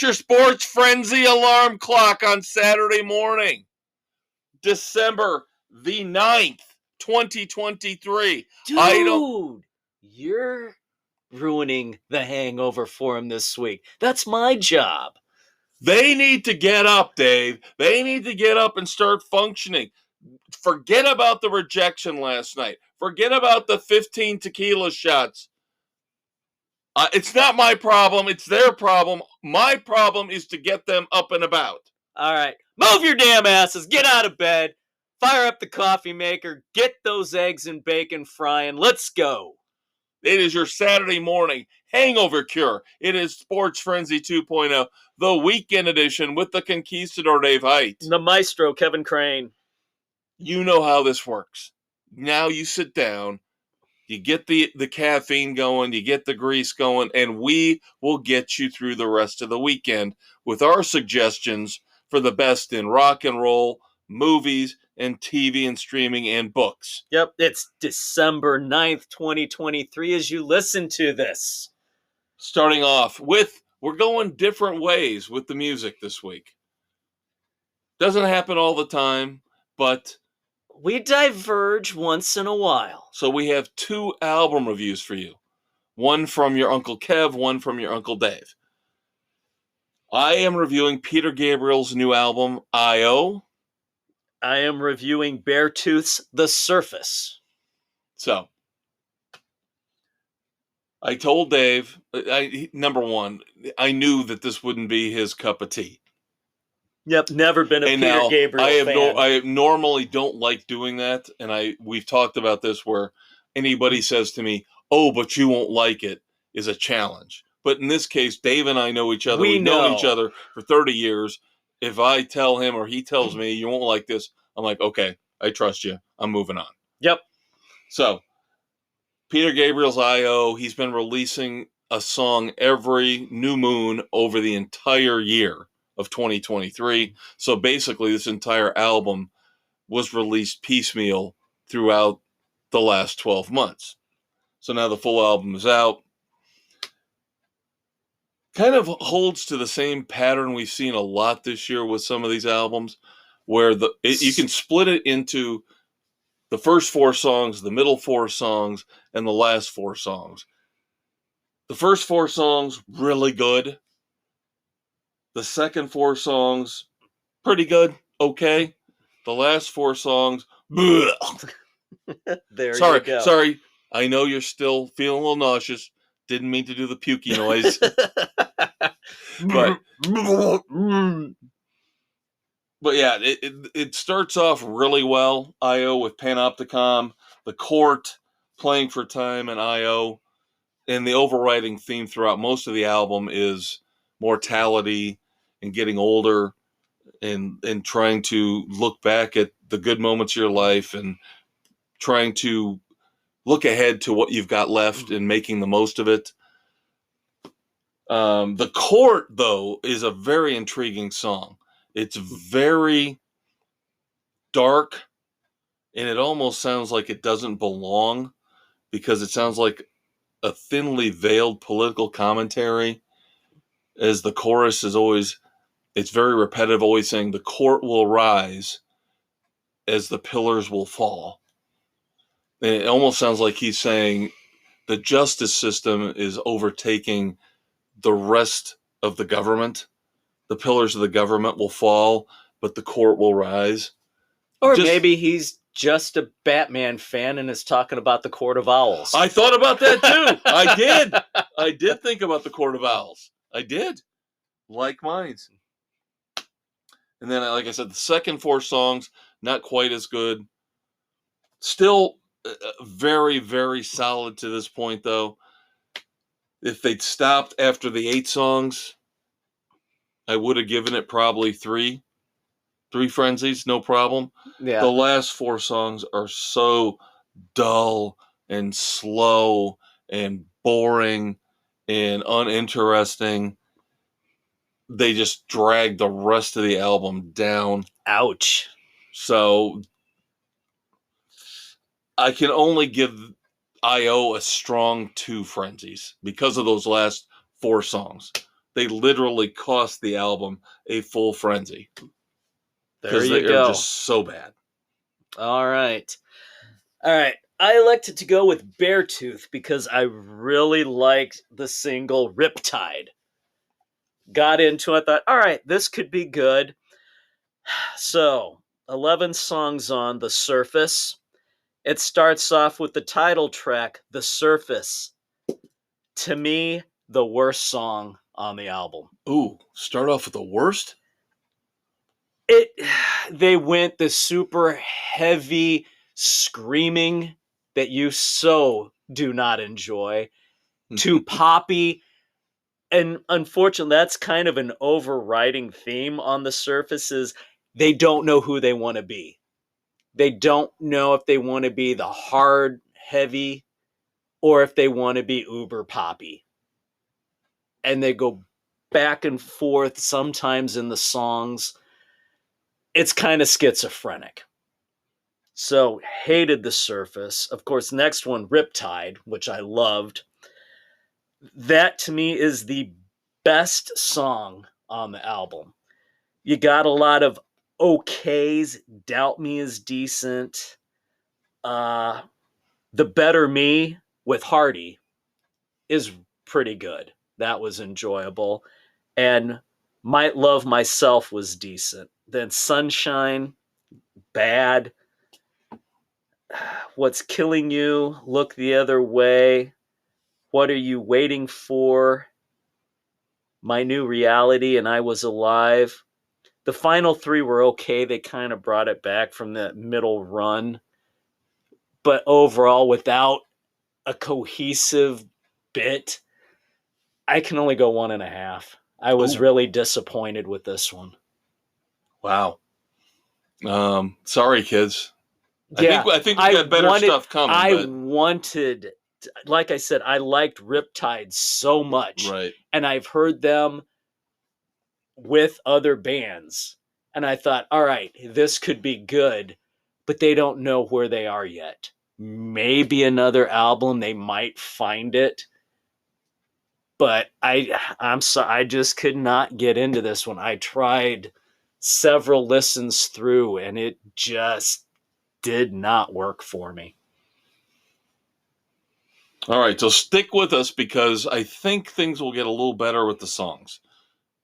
Start your sports frenzy alarm clock on Saturday morning, December the 9th, 2023. Dude, you're ruining the hangover for him this week. That's my job. They need to get up, Dave. They need to get up and start functioning. Forget about the rejection last night. Forget about the 15 tequila shots. It's not my problem. It's their problem. My problem is to get them up and about. All right. Move your damn asses. Get out of bed. Fire up the coffee maker. Get those eggs and bacon frying. Let's go. It is your Saturday morning hangover cure. It is Sports Frenzy 2.0, the weekend edition with the conquistador Dave Height. The maestro, Kevin Crane. You know how this works. Now you sit down, you get the caffeine going, you get the grease going, and we will get you through the rest of the weekend with our suggestions for the best in rock and roll, movies, and TV and streaming and books. Yep, it's December 9th, 2023 as you listen to this. Starting off with, we're going different ways with the music this week. Doesn't happen all the time, but we diverge once in a while. So we have 2 album reviews for you. One from your Uncle Kev, one from your Uncle Dave. I am reviewing Peter Gabriel's new album, I.O. I am reviewing Beartooth's The Surface. So, I told Dave, number one, I knew that this wouldn't be his cup of tea. Yep, never been a Peter Gabriel fan. I normally don't like doing that, and we've talked about this where anybody says to me, "Oh, but you won't like it," is a challenge. But in this case, Dave and I know each other. We've known each other for 30 years. If I tell him or he tells me, "You won't like this," I'm like, "Okay, I trust you. I'm moving on." Yep. So, Peter Gabriel's I.O., he's been releasing a song every new moon over the entire year of 2023. So basically this entire album was released piecemeal throughout the last 12 months. So now the full album is out. Kind of holds to the same pattern we've seen a lot this year with some of these albums, where you can split it into the first 4 songs, the middle 4 songs, and the last 4 songs. The first 4 songs, really good. The second 4 songs, pretty good, okay. The last 4 songs, there sorry, you go. Sorry, I know you're still feeling a little nauseous. Didn't mean to do the pukey noise. But yeah, it starts off really well, I.O. with Panopticon, the Court, Playing for Time, and I.O. And the overriding theme throughout most of the album is mortality and getting older and trying to look back at the good moments of your life and trying to look ahead to what you've got left and making the most of it. The Court, though, is a very intriguing song. It's very dark, and it almost sounds like it doesn't belong because it sounds like a thinly veiled political commentary, as the chorus is always, it's very repetitive, always saying the court will rise as the pillars will fall. And it almost sounds like he's saying the justice system is overtaking the rest of the government. The pillars of the government will fall, but the court will rise. Or maybe he's just a Batman fan and is talking about the Court of Owls. I thought about that too. I did. I did think about the Court of Owls. I did. Like mine. And then, like I said, the second 4 songs, not quite as good. Still very, very solid to this point, though. If they'd stopped after the 8 songs, I would have given it probably 3 frenzies, no problem. Yeah. The last 4 songs are so dull and slow and boring and uninteresting. They just drag the rest of the album down. Ouch. So I can only give I.O. a strong 2 frenzies because of those last 4 songs. they literally cost the album a full frenzy. There Because you they are go. just so bad. All right. I elected to go with Beartooth because I really liked the single Riptide. Got into it, thought, all right, this could be good. So, 11 songs on The Surface. It starts off with the title track, The Surface. To me, the worst song on the album. Ooh, start off with the worst? They went the super heavy screaming that you so do not enjoy to poppy. And unfortunately, that's kind of an overriding theme on The Surface is they don't know who they want to be. They don't know if they want to be the hard, heavy, or if they want to be uber poppy. And they go back and forth sometimes in the songs. It's kind of schizophrenic. So, hated The Surface. Of course, next one, Riptide, which I loved. That to me is the best song on the album. You got a lot of okays. Doubt Me is decent. The Better Me with Hardy is pretty good. That was enjoyable. And Might Love Myself was decent. Then Sunshine, bad. What's Killing You, Look the Other Way. What Are You Waiting For? My New Reality and I Was Alive. The final three were okay. They kind of brought it back from that middle run. But overall, without a cohesive bit, I can only go 1.5. I was really disappointed with this one. Wow. Sorry, kids. I think we got better stuff coming. Like I said, I liked Riptide so much. Right. And I've heard them with other bands. And I thought, all right, this could be good, but they don't know where they are yet. Maybe another album, they might find it. But I'm sorry, I just could not get into this one. I tried several listens through, and it just did not work for me. All right, so stick with us because I think things will get a little better with the songs.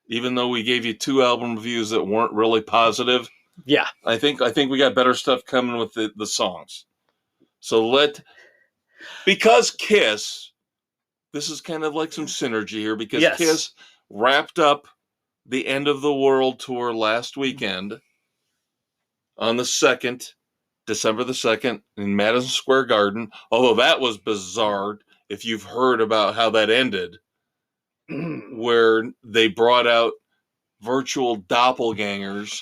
Even though we gave you 2 album reviews that weren't really positive, yeah, I think we got better stuff coming with the songs. So because Kiss, this is kind of like some synergy here because yes. Kiss wrapped up the End of the World tour last weekend on the 2nd, December the 2nd in Madison Square Garden, although that was bizarre if you've heard about how that ended, where they brought out virtual doppelgangers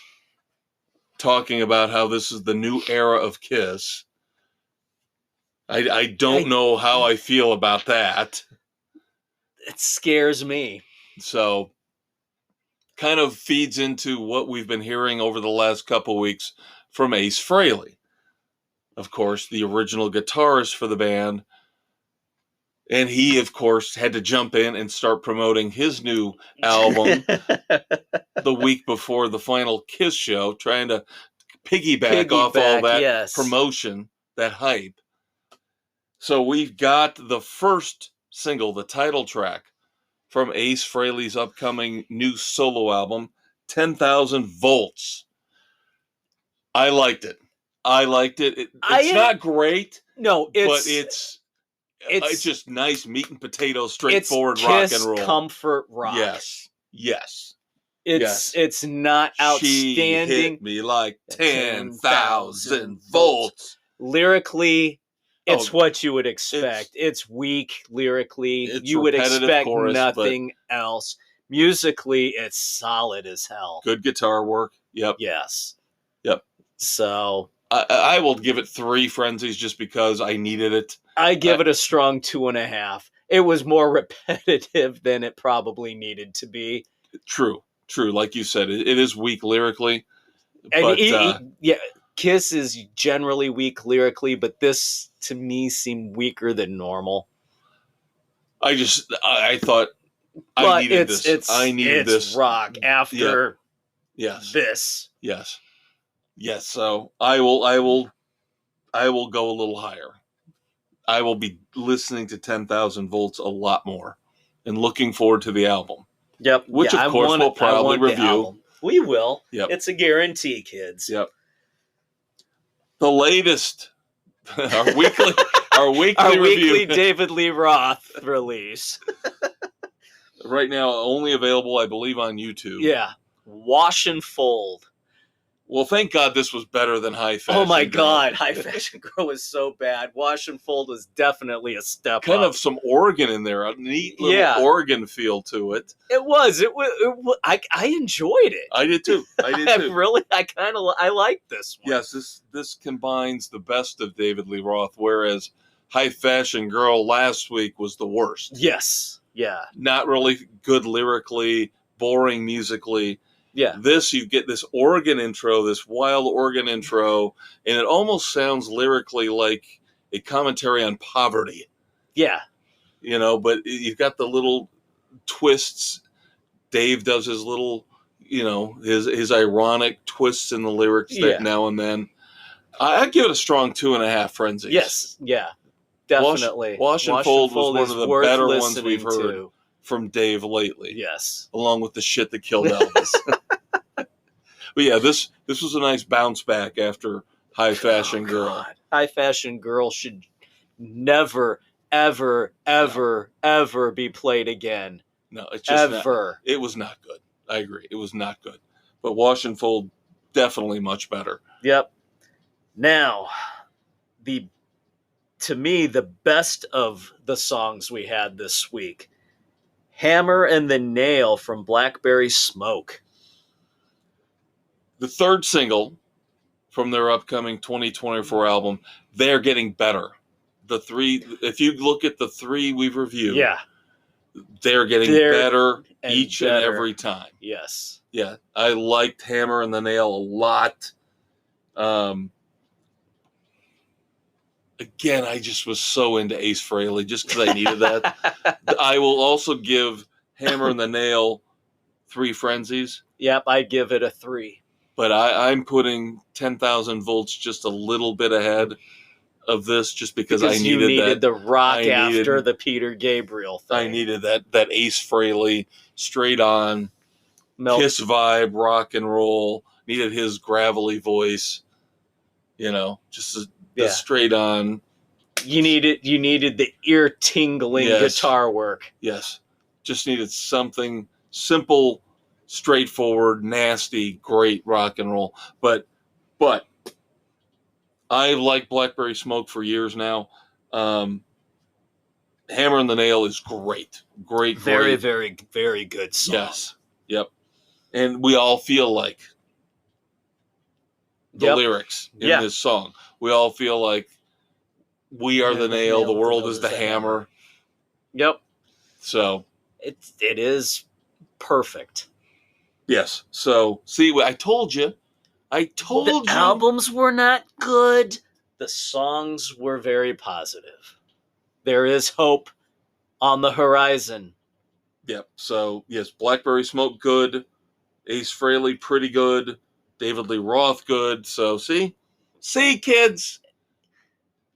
talking about how this is the new era of Kiss. I don't know how I feel about that. It scares me. So, kind of feeds into what we've been hearing over the last couple weeks from Ace Frehley. Of course, the original guitarist for the band. And he, of course, had to jump in and start promoting his new album the week before the final Kiss show, trying to piggyback off all that promotion, that hype. So we've got the first single, the title track, from Ace Frehley's upcoming new solo album, 10,000 Volts. I liked it. It's not great. No, but it's just nice meat and potatoes, straightforward rock and roll. Comfort rock. Yes. It's not outstanding. She hit me like 10,000 volts. Lyrically, it's what you would expect. It's weak lyrically. You would expect nothing else. Musically, it's solid as hell. Good guitar work. Yep. Yes. Yep. So I will give it 3 frenzies just because I needed it. I give it a strong 2.5. It was more repetitive than it probably needed to be. True. Like you said, it is weak lyrically. And Kiss is generally weak lyrically, but this to me seemed weaker than normal. I thought I needed this. I needed it's this. rock after Yes. this. Yes. Yes. So I will go a little higher. I will be listening to 10,000 Volts a lot more and looking forward to the album. Yep. Which, of course, we'll probably review. We will. Yep. It's a guarantee, kids. Yep. The latest, our weekly Our review. weekly David Lee Roth release. Right now, only available, I believe, on YouTube. Yeah. Wash and Fold. Well, thank God this was better than High Fashion Oh my Girl. God, High Fashion Girl was so bad. Wash and Fold was definitely a step Kind up. of some organ in there, a neat little organ feel to it. It was. I enjoyed it. I did too. I like this one. Yes, this combines the best of David Lee Roth, whereas High Fashion Girl last week was the worst. Yes. Yeah. Not really good lyrically, boring musically. Yeah. This, you get this organ intro, this wild organ intro, and it almost sounds lyrically like a commentary on poverty. Yeah. You know, but you've got the little twists. Dave does his little, his ironic twists in the lyrics that now and then. I give it a strong 2.5 frenzies. Yes. Yeah. Definitely. Wash and Fold was one of the better ones we've heard to. From Dave lately. Yes. Along with the shit that killed Elvis. But yeah, this was a nice bounce back after High Fashion Girl. God. High Fashion Girl should never, ever, ever, ever be played again. No, it's just ever. It was not good. I agree. It was not good. But Wash and Fold, definitely much better. Yep. Now, to me, the best of the songs we had this week, Hammer and the Nail from Blackberry Smoke. The third single from their upcoming 2024 album, they're getting better. If you look at the 3 we've reviewed, they're getting better each and every time. Yes. Yeah, I liked Hammer and the Nail a lot. Again, I just was so into Ace Frehley just because I needed that. I will also give Hammer and the Nail 3 frenzies. Yep, I'd give it a 3. But I'm putting 10,000 Volts just a little bit ahead of this just because I needed the rock after the Peter Gabriel thing. I needed that Ace Frehley straight on Kiss vibe, rock and roll. Needed his gravelly voice, just the straight on. You needed the ear tingling guitar work. Yes, just needed something simple, straightforward, nasty, great rock and roll. But I've liked Blackberry Smoke for years now. Hammer and the Nail is great. Very, very, very good song. Yes. Yep. And we all feel like the lyrics in this song. We all feel like we are the nail, the world is the hammer. Yep. So it is perfect. Yes. So see, I told you. The albums were not good. The songs were very positive. There is hope on the horizon. Yep. So yes, Blackberry Smoke good, Ace Frehley pretty good, David Lee Roth good. So see kids,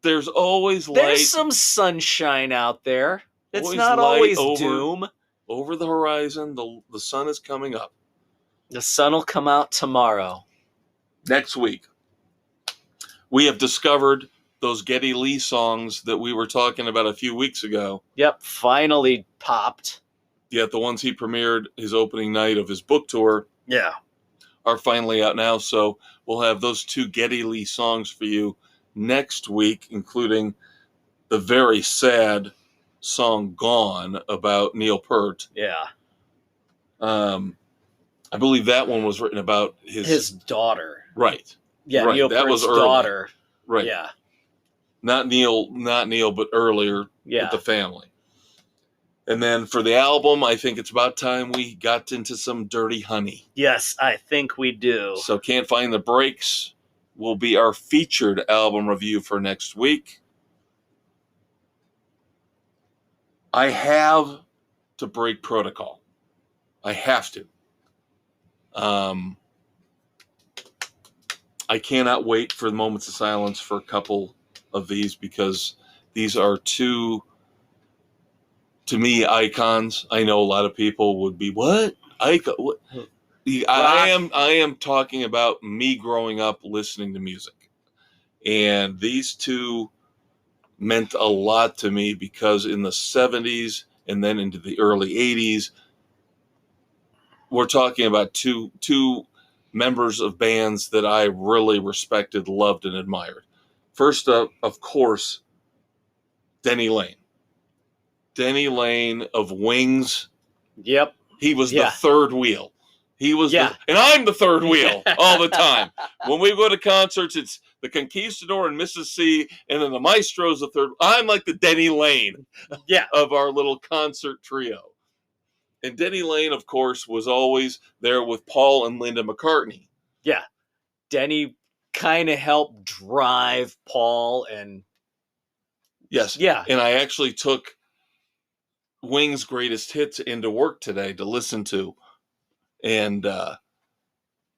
there's always light. There's some sunshine out there. It's not always doom. Over the horizon, the sun is coming up. The sun will come out tomorrow. Next week, we have discovered those Geddy Lee songs that we were talking about a few weeks ago. Yep, finally popped. Yeah, the ones he premiered his opening night of his book tour. Yeah. Are finally out now. So we'll have those 2 Geddy Lee songs for you next week, including the very sad song Gone about Neil Peart. Yeah. I believe that one was written about his daughter. Right. Yeah, right. Neil Peart's daughter. Right. Yeah. Not Neil, but earlier with the family. And then for the album, I think it's about time we got into some Dirty Honey. Yes, I think we do. So Can't Find the Breaks will be our featured album review for next week. I have to break protocol. I have to. I cannot wait for the moments of silence for a couple of these because these are two, to me, icons. I know a lot of people would be, what? Icon? What? I am talking about me growing up listening to music. And these two meant a lot to me because in the 70s and then into the early 80s, we're talking about two members of bands that I really respected, loved, and admired. First up, of course, Denny Lane. Denny Lane of Wings. Yep. He was the third wheel. He was and I'm the third wheel all the time. When we go to concerts, it's the Conquistador and Mrs. C, and then the Maestro's the third. I'm like the Denny Lane of our little concert trio. And Denny Lane, of course, was always there with Paul and Linda McCartney. Yeah. Denny kind of helped drive Paul and... Yes. Yeah. And I actually took Wings' greatest hits into work today to listen to. And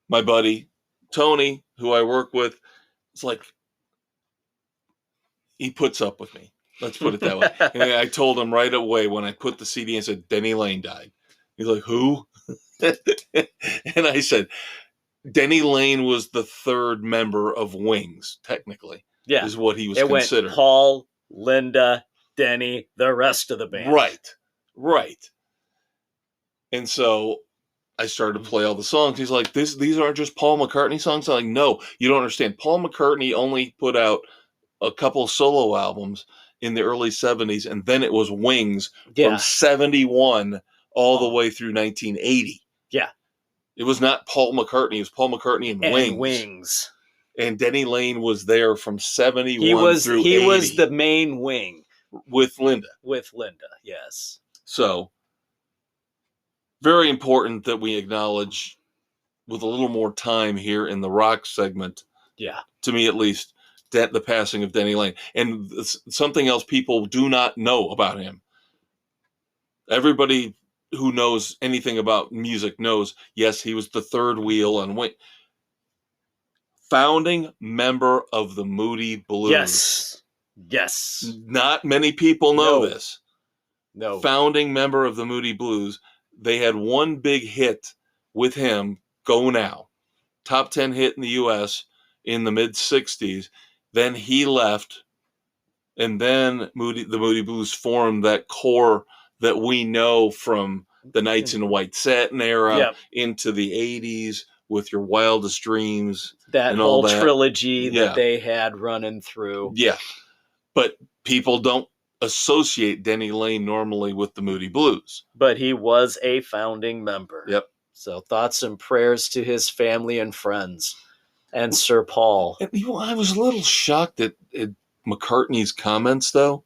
my buddy, Tony, who I work with, it's like, he puts up with me. Let's put it that way. And I told him right away when I put the CD and said, Denny Lane died. He's like, who? And I said, Denny Lane was the third member of Wings, technically. Yeah. Is what he was considered. Went Paul, Linda, Denny, the rest of the band. Right. And so I started to play all the songs. He's like, these aren't just Paul McCartney songs? I'm like, no, you don't understand. Paul McCartney only put out a couple solo albums in the early 70s, and then it was Wings from 71 all the way through 1980. Yeah. It was not Paul McCartney. It was Paul McCartney and Wings. And Denny Lane was there from 71 through 80. He was the main wing. With Linda. Yes. So, very important that we acknowledge with a little more time here in the rock segment. Yeah. To me, at least, the passing of Denny Lane. And something else people do not know about him. Everybody who knows anything about music knows, yes, he was the third wheel on Wings. Founding member of the Moody Blues. Yes. Not many people know this. No. Founding member of the Moody Blues. They had one big hit with him, Go Now. Top 10 hit in the U.S. in the mid-'60s. Then he left, and then the Moody Blues formed that core that we know from the Knights in White Satin era into the 80s with Your Wildest Dreams. That whole trilogy that they had running through. Yeah. But people don't associate Denny Lane normally with the Moody Blues. But he was a founding member. Yep. So thoughts and prayers to his family and friends. And Sir Paul. I was a little shocked at McCartney's comments, though.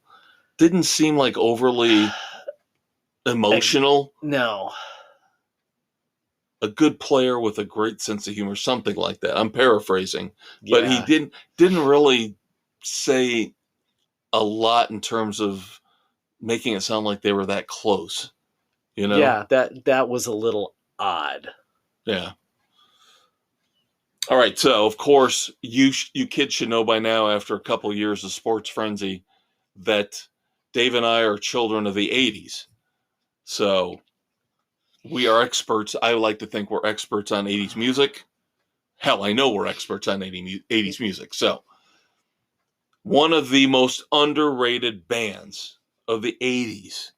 Didn't seem like overly emotional. No. A good player with a great sense of humor, something like that. I'm paraphrasing. But he didn't really say a lot in terms of making it sound like they were that close. You know? Yeah, that was a little odd. Yeah. All right, so of course you kids should know by now, after a couple years of Sports Frenzy, that Dave and I are children of the '80s. So we are experts. I like to think we're experts on '80s music. Hell, I know we're experts on '80s music. So one of the most underrated bands of the '80s,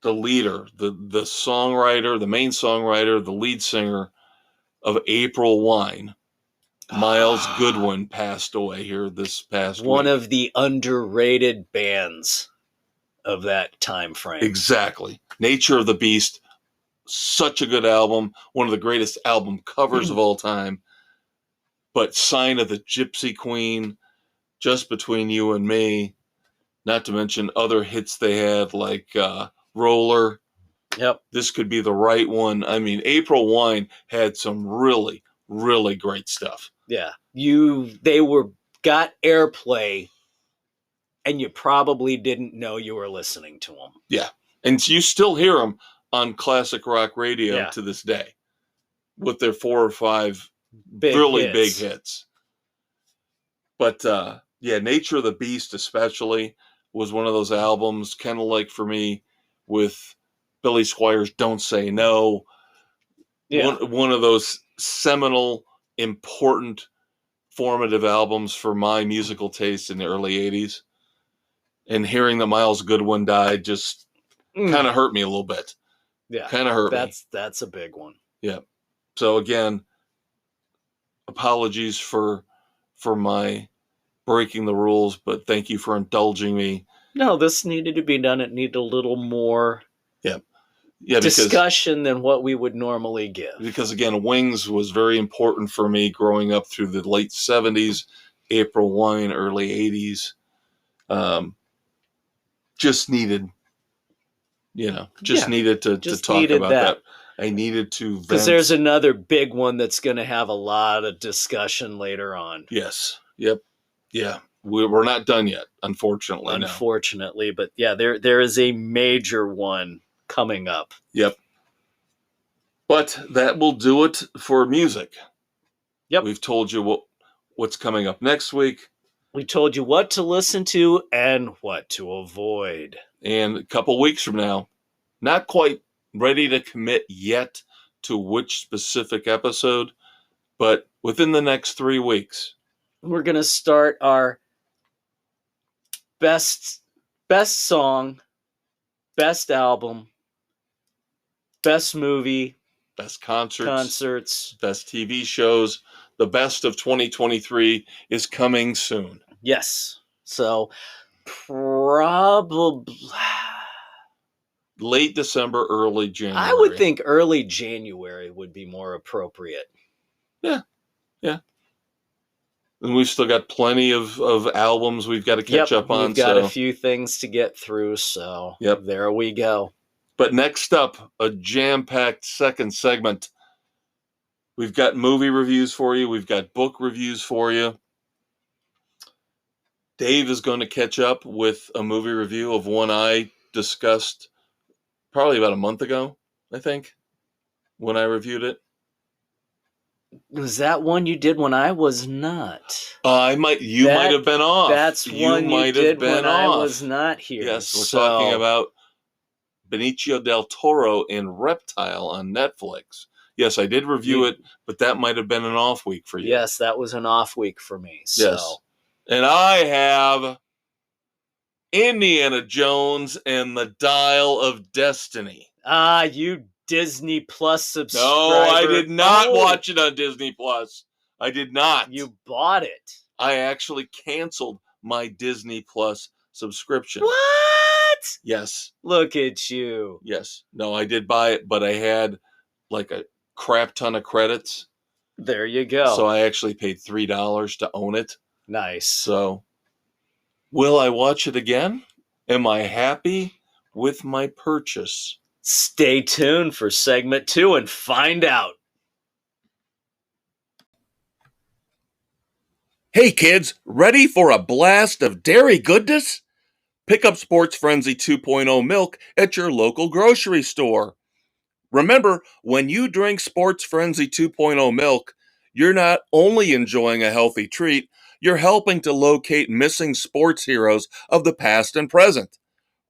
the leader, the songwriter, the main songwriter, the lead singer of April Wine, Miles Goodwin, passed away here this past week. One of the underrated bands of that time frame. Exactly. Nature of the Beast, such a good album, one of the greatest album covers of all time. But Sign of the Gypsy Queen, Just Between You and Me, not to mention other hits they had like Roller. Yep. This Could Be the Right One. I mean, April Wine had some really, really great stuff. Yeah. They got airplay, and you probably didn't know you were listening to them. Yeah. And you still hear them on classic rock radio to this day with their 4 or 5 really big hits. But Nature of the Beast especially was one of those albums, kind of like for me with Billy Squires' Don't Say No. Yeah. One of those seminal, important, formative albums for my musical taste in the early 80s. And hearing that Miles Goodwin died just kind of hurt me a little bit. Yeah. Kind of hurt me. That's a big one. Yeah. So again, apologies for my breaking the rules, but thank you for indulging me. No, this needed to be done. It needed a little more discussion than what we would normally give. Because again, Wings was very important for me growing up through the late 70s, April Wine, early 80s. Just needed to talk about that. I needed to vent. Because there's another big one that's going to have a lot of discussion later on. Yes. Yep. Yeah. We're not done yet, unfortunately. Unfortunately, no. But yeah, there is a major one coming up. Yep. But that will do it for music. Yep. We've told you what's coming up next week. We told you what to listen to and what to avoid. And a couple weeks from now, not quite ready to commit yet to which specific episode, but within the next 3 weeks, we're going to start our best song, best album, best movie, best concerts, best TV shows. The best of 2023 is coming soon. Yes. So probably late December, early January. I would think early January would be more appropriate. Yeah. Yeah. And we've still got plenty of albums we've got to catch up on. We've got a few things to get through, so there we go. But next up, a jam-packed second segment. We've got movie reviews for you. We've got book reviews for you. Dave is going to catch up with a movie review of one I discussed probably about a month ago, I think, when I reviewed it. Was that one you did when I was not? You might have been off. That's one you did when I was not here. Yes, we're talking about Benicio del Toro in Reptile on Netflix. Yes, I did review it, but that might have been an off week for you. Yes, that was an off week for me. So. Yes. And I have Indiana Jones and the Dial of Destiny. Ah, you Disney Plus subscriber. No, I did not watch it on Disney Plus. I did not. You bought it. I actually canceled my Disney Plus subscription. What? Yes. Look at you. Yes. No, I did buy it, but I had like a crap ton of credits. There you go. So I actually paid $3 to own it. Nice. So, will I watch it again? Am I happy with my purchase? Stay tuned for segment 2 and find out. Hey kids, ready for a blast of dairy goodness? Pick up Sports Frenzy 2.0 milk at your local grocery store. Remember, when you drink Sports Frenzy 2.0 milk, you're not only enjoying a healthy treat, you're helping to locate missing sports heroes of the past and present.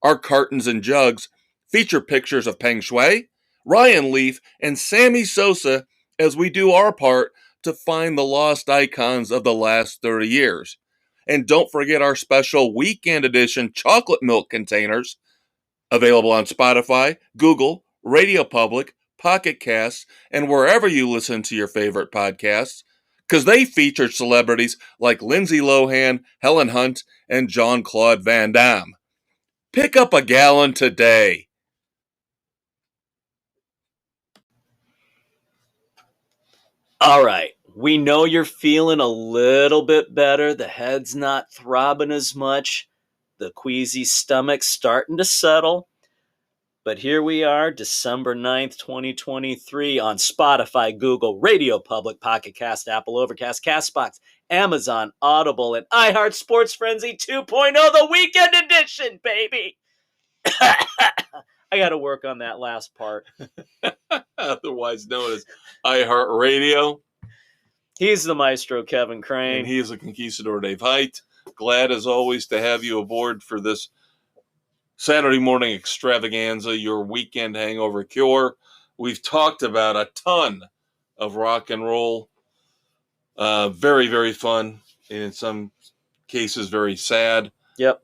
Our cartons and jugs feature pictures of Peng Shui, Ryan Leaf, and Sammy Sosa as we do our part to find the lost icons of the last 30 years. And don't forget our special weekend edition chocolate milk containers, available on Spotify, Google, Radio Public, Pocket Casts, and wherever you listen to your favorite podcasts, because they feature celebrities like Lindsay Lohan, Helen Hunt, and Jean-Claude Van Damme. Pick up a gallon today. All right. We know you're feeling a little bit better. The head's not throbbing as much. The queasy stomach's starting to settle. But here we are, December 9th, 2023, on Spotify, Google, Radio Public, Pocket Cast, Apple Overcast, CastBox, Amazon, Audible, and iHeart Sports Frenzy 2.0, the Weekend Edition, baby! I got to work on that last part. otherwise known as iHeartRadio. He's the maestro, Kevin And Crane. he is the conquistador, Dave Height. Glad, as always, to have you aboard for this Saturday morning extravaganza, your weekend hangover cure. We've talked about a ton of rock and roll. Very, very fun. And in some cases, very sad. Yep.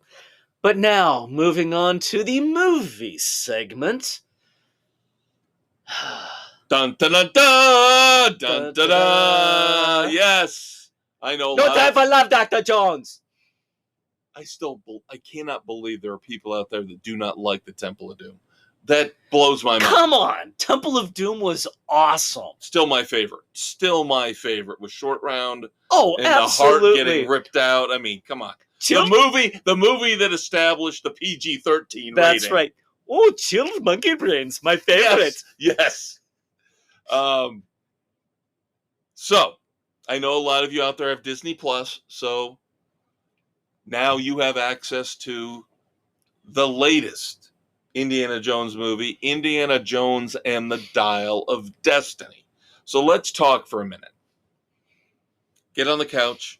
But now, moving on to the movie segment. Dun, dun, dun, dun, dun, dun, dun. Dun. Yes. I know. No time for love, Dr. Jones. I cannot believe there are people out there that do not like the Temple of Doom. That blows my mind. Come on. Temple of Doom was awesome. Still my favorite. Still my favorite with Short Round Oh, and absolutely. the heart getting ripped out. I mean, come on. The movie that established the PG-13 rating. That's right. Oh, chilled monkey brains, my favorite. Yes. So, I know a lot of you out there have Disney Plus, so now you have access to the latest Indiana Jones movie, Indiana Jones and the Dial of Destiny. So let's talk for a minute. Get on the couch.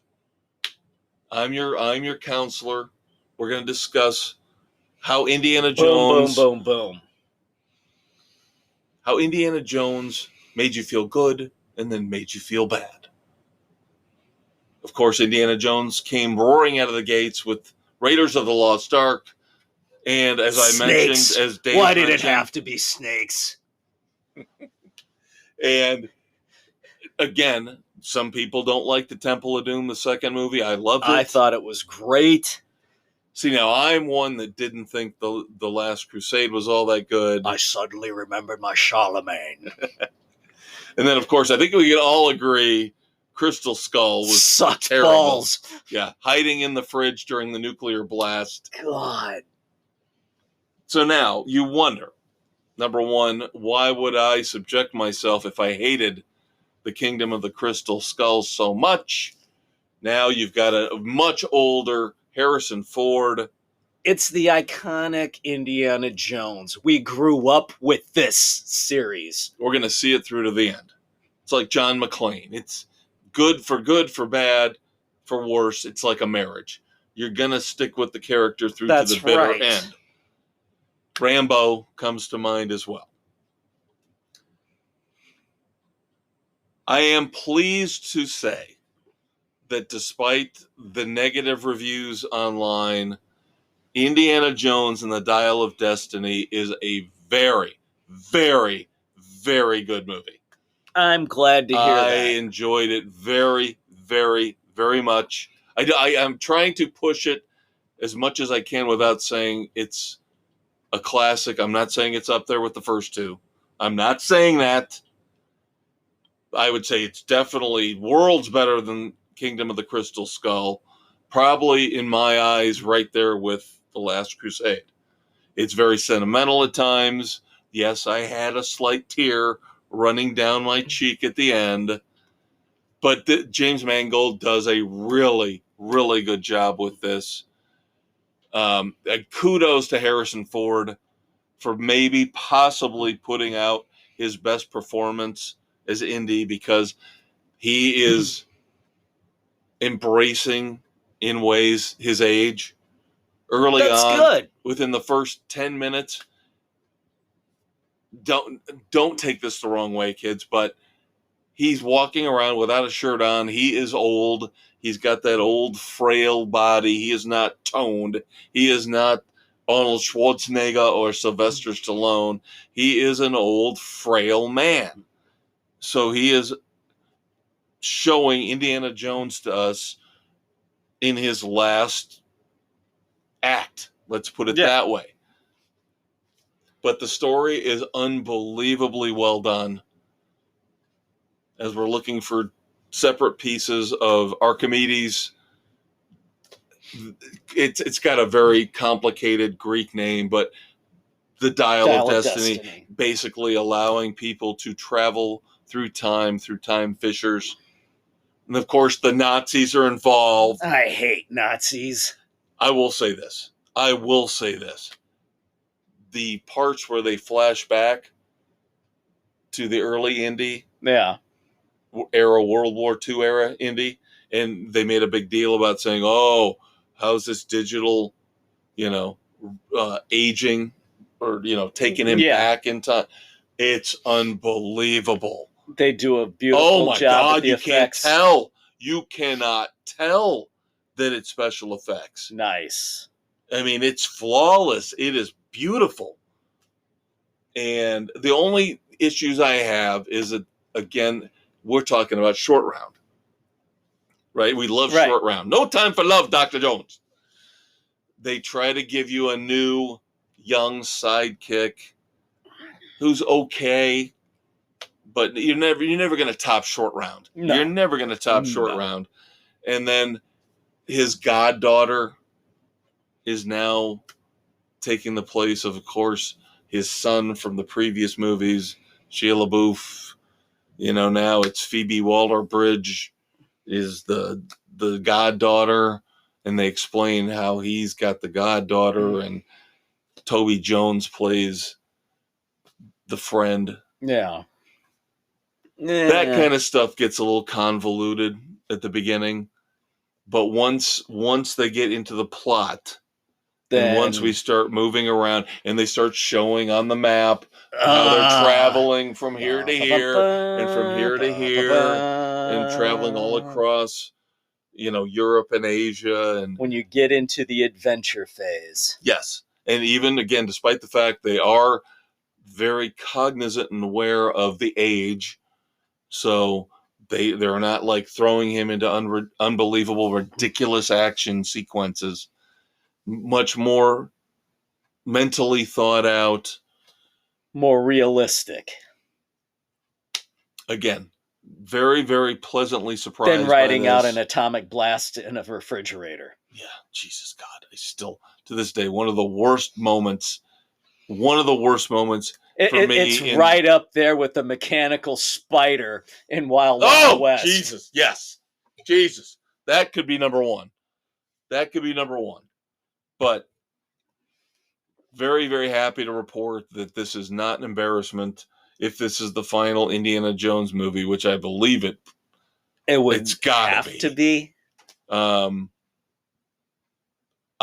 I'm your counselor. We're going to discuss how Indiana Jones Boom, boom, boom, boom. How Indiana Jones made you feel good and then made you feel bad. Of course, Indiana Jones came roaring out of the gates with Raiders of the Lost Ark. And as I mentioned, as Dave Why did it have to be snakes? And again, some people don't like the Temple of Doom, the second movie. I loved it. I thought it was great. See, now I'm one that didn't think the Last Crusade was all that good. I suddenly remembered my Charlemagne. And then, of course, I think we can all agree Crystal Skull was sucked terrible. Balls. Yeah, hiding in the fridge during the nuclear blast. God. So now you wonder, number one, why would I subject myself if I hated the Kingdom of the Crystal Skull so much? Now you've got a much older Harrison Ford. It's the iconic Indiana Jones. We grew up with this series. We're going to see it through to the end. It's like John McClane. It's good, for bad, for worse. It's like a marriage. You're going to stick with the character through to the bitter end. Rambo comes to mind as well. I am pleased to say that despite the negative reviews online, Indiana Jones and the Dial of Destiny is a very, very, very good movie. I'm glad to hear that. I enjoyed it very, very, very much. I'm trying to push it as much as I can without saying it's a classic. I'm not saying it's up there with the first two. I'm not saying that. I would say it's definitely worlds better than Kingdom of the Crystal Skull. Probably, in my eyes, right there with The Last Crusade. It's very sentimental at times. Yes, I had a slight tear running down my cheek at the end. But James Mangold does a really, really good job with this. Kudos to Harrison Ford for maybe possibly putting out his best performance as Indy, because he is embracing in ways his age early That's on. Good. Within the first 10 minutes. Don't take this the wrong way, kids, but he's walking around without a shirt on. He is old. He's got that old frail body. He is not toned. He is not Arnold Schwarzenegger or Sylvester Stallone. He is an old frail man. So he is showing Indiana Jones to us in his last act. Let's put it that way. But the story is unbelievably well done. As we're looking for separate pieces of Archimedes, it's got a very complicated Greek name, but the Dial of Destiny, basically allowing people to travel through time fissures. And of course, the Nazis are involved. I hate Nazis. I will say this. the parts where they flash back to the early Indy era, World War II era Indy, and they made a big deal about saying, "Oh, how's this digital, aging, or taking him back in time." It's unbelievable. They do a Oh beautiful my job God, with the you effects. can't tell. You cannot tell that it's special effects. Nice. I mean, it's flawless. It is beautiful. And the only issues I have is that, again, we're talking about Short Round, right? We love Right. Short Round. No time for love, Dr. Jones. They try to give you a new young sidekick who's okay, but you're never going to top Short Round. No. You're never going to top Short Round. And then his goddaughter is now taking the place of course, his son from the previous movies, Shia LaBeouf. Now it's Phoebe Waller-Bridge is the goddaughter, and they explain how he's got the goddaughter, and Toby Jones plays the friend. Yeah. That kind of stuff gets a little convoluted at the beginning, but once they get into the plot, and once we start moving around and they start showing on the map how they're traveling from here to here and from here to here and traveling all across, Europe and Asia. And when you get into the adventure phase. Yes. And even, again, despite the fact they are very cognizant and aware of the age, so they're not like throwing him into unbelievable, ridiculous action sequences. Much more mentally thought out, more realistic. Again, very, very pleasantly surprised. Than writing out an atomic blast in a refrigerator. Yeah, Jesus God. I still, to this day, one of the worst moments for me. It's right up there with the mechanical spider in Wild Wild West. Jesus, yes. Jesus. That could be number one. But very, very happy to report that this is not an embarrassment. If this is the final Indiana Jones movie, which I believe it's gotta have to be. I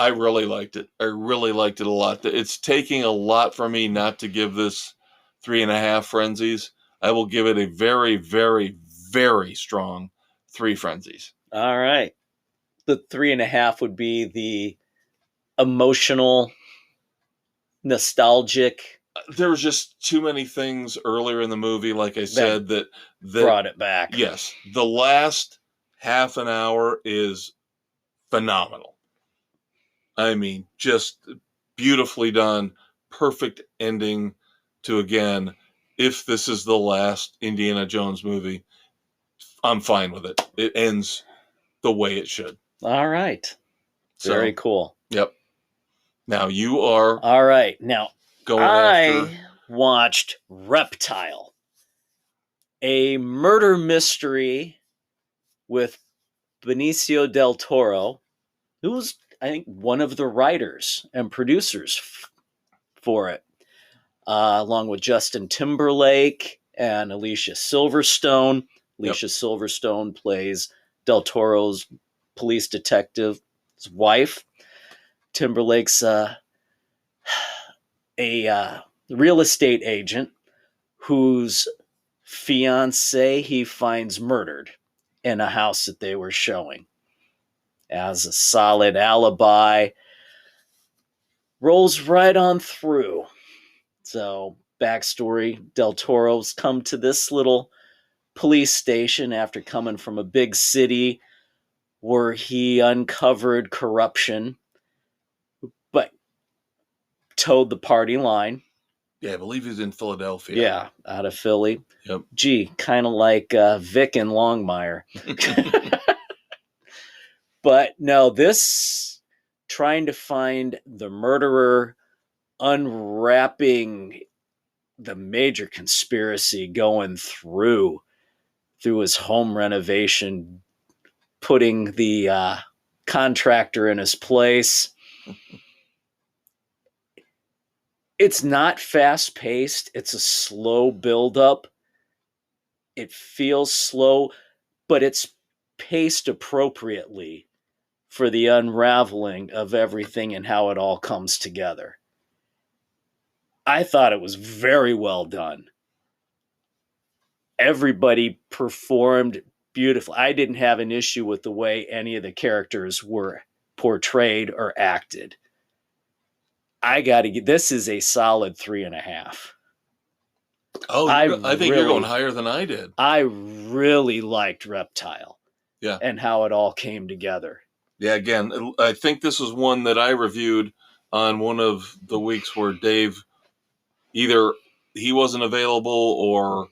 really liked it. I really liked it a lot. It's taking a lot for me not to give this 3.5 frenzies. I will give it a very, very, very strong 3 frenzies. All right. The 3.5 would be the emotional, nostalgic. There was just too many things earlier in the movie, like I said, that brought it back. Yes. The last half an hour is phenomenal. I mean, just beautifully done. Perfect ending to, again, if this is the last Indiana Jones movie, I'm fine with it. It ends the way it should. All right. Very cool. Yep. Now you are. All right. Now, I watched Reptile, a murder mystery with Benicio del Toro, who was, I think, one of the writers and producers for it, along with Justin Timberlake and Alicia Silverstone. Alicia Silverstone plays Del Toro's police detective's wife. Timberlake's a real estate agent whose fiance he finds murdered in a house that they were showing. As a solid alibi, rolls right on through. So, backstory, Del Toro's come to this little police station after coming from a big city where he uncovered corruption, but towed the party line. Yeah, I believe he's in Philadelphia. Yeah, out of Philly. Yep. Gee, kind of like Vic and Longmire. But no, this trying to find the murderer, unwrapping the major conspiracy going through his home renovation, putting the contractor in his place. It's not fast paced. It's a slow buildup. It feels slow, but it's paced appropriately for the unraveling of everything and how it all comes together. I thought it was very well done. Everybody performed beautifully. I didn't have an issue with the way any of the characters were portrayed or acted. This is a solid 3.5. Oh, I think you're going higher than I did. I really liked Reptile. Yeah. And how it all came together. Yeah, again, I think this was one that I reviewed on one of the weeks where Dave, either he wasn't available or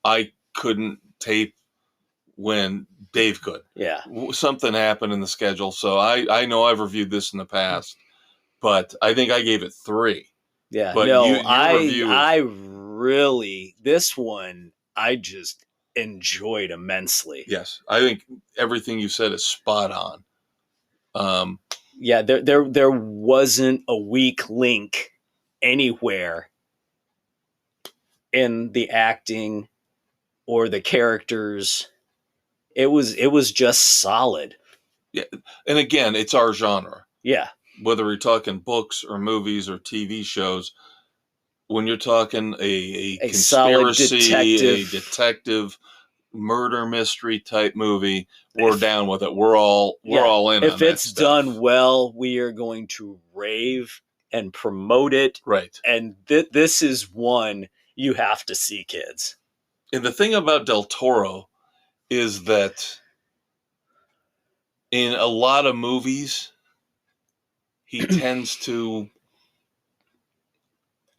I couldn't tape when Dave could. Yeah. Something happened in the schedule. So I know I've reviewed this in the past, but I think I gave it 3. Yeah. But no, I really, this one, I just enjoyed immensely. Yes. I think everything you said is spot on. Yeah, there wasn't a weak link anywhere in the acting or the characters. It was just solid. Yeah, and again, it's our genre. Yeah, whether we're talking books or movies or TV shows, when you're talking a conspiracy, a detective murder mystery type movie, we're down with it. We're all in. If it's done well, we are going to rave and promote it. Right. And this is one you have to see, kids. And the thing about Del Toro is that in a lot of movies, he tends to,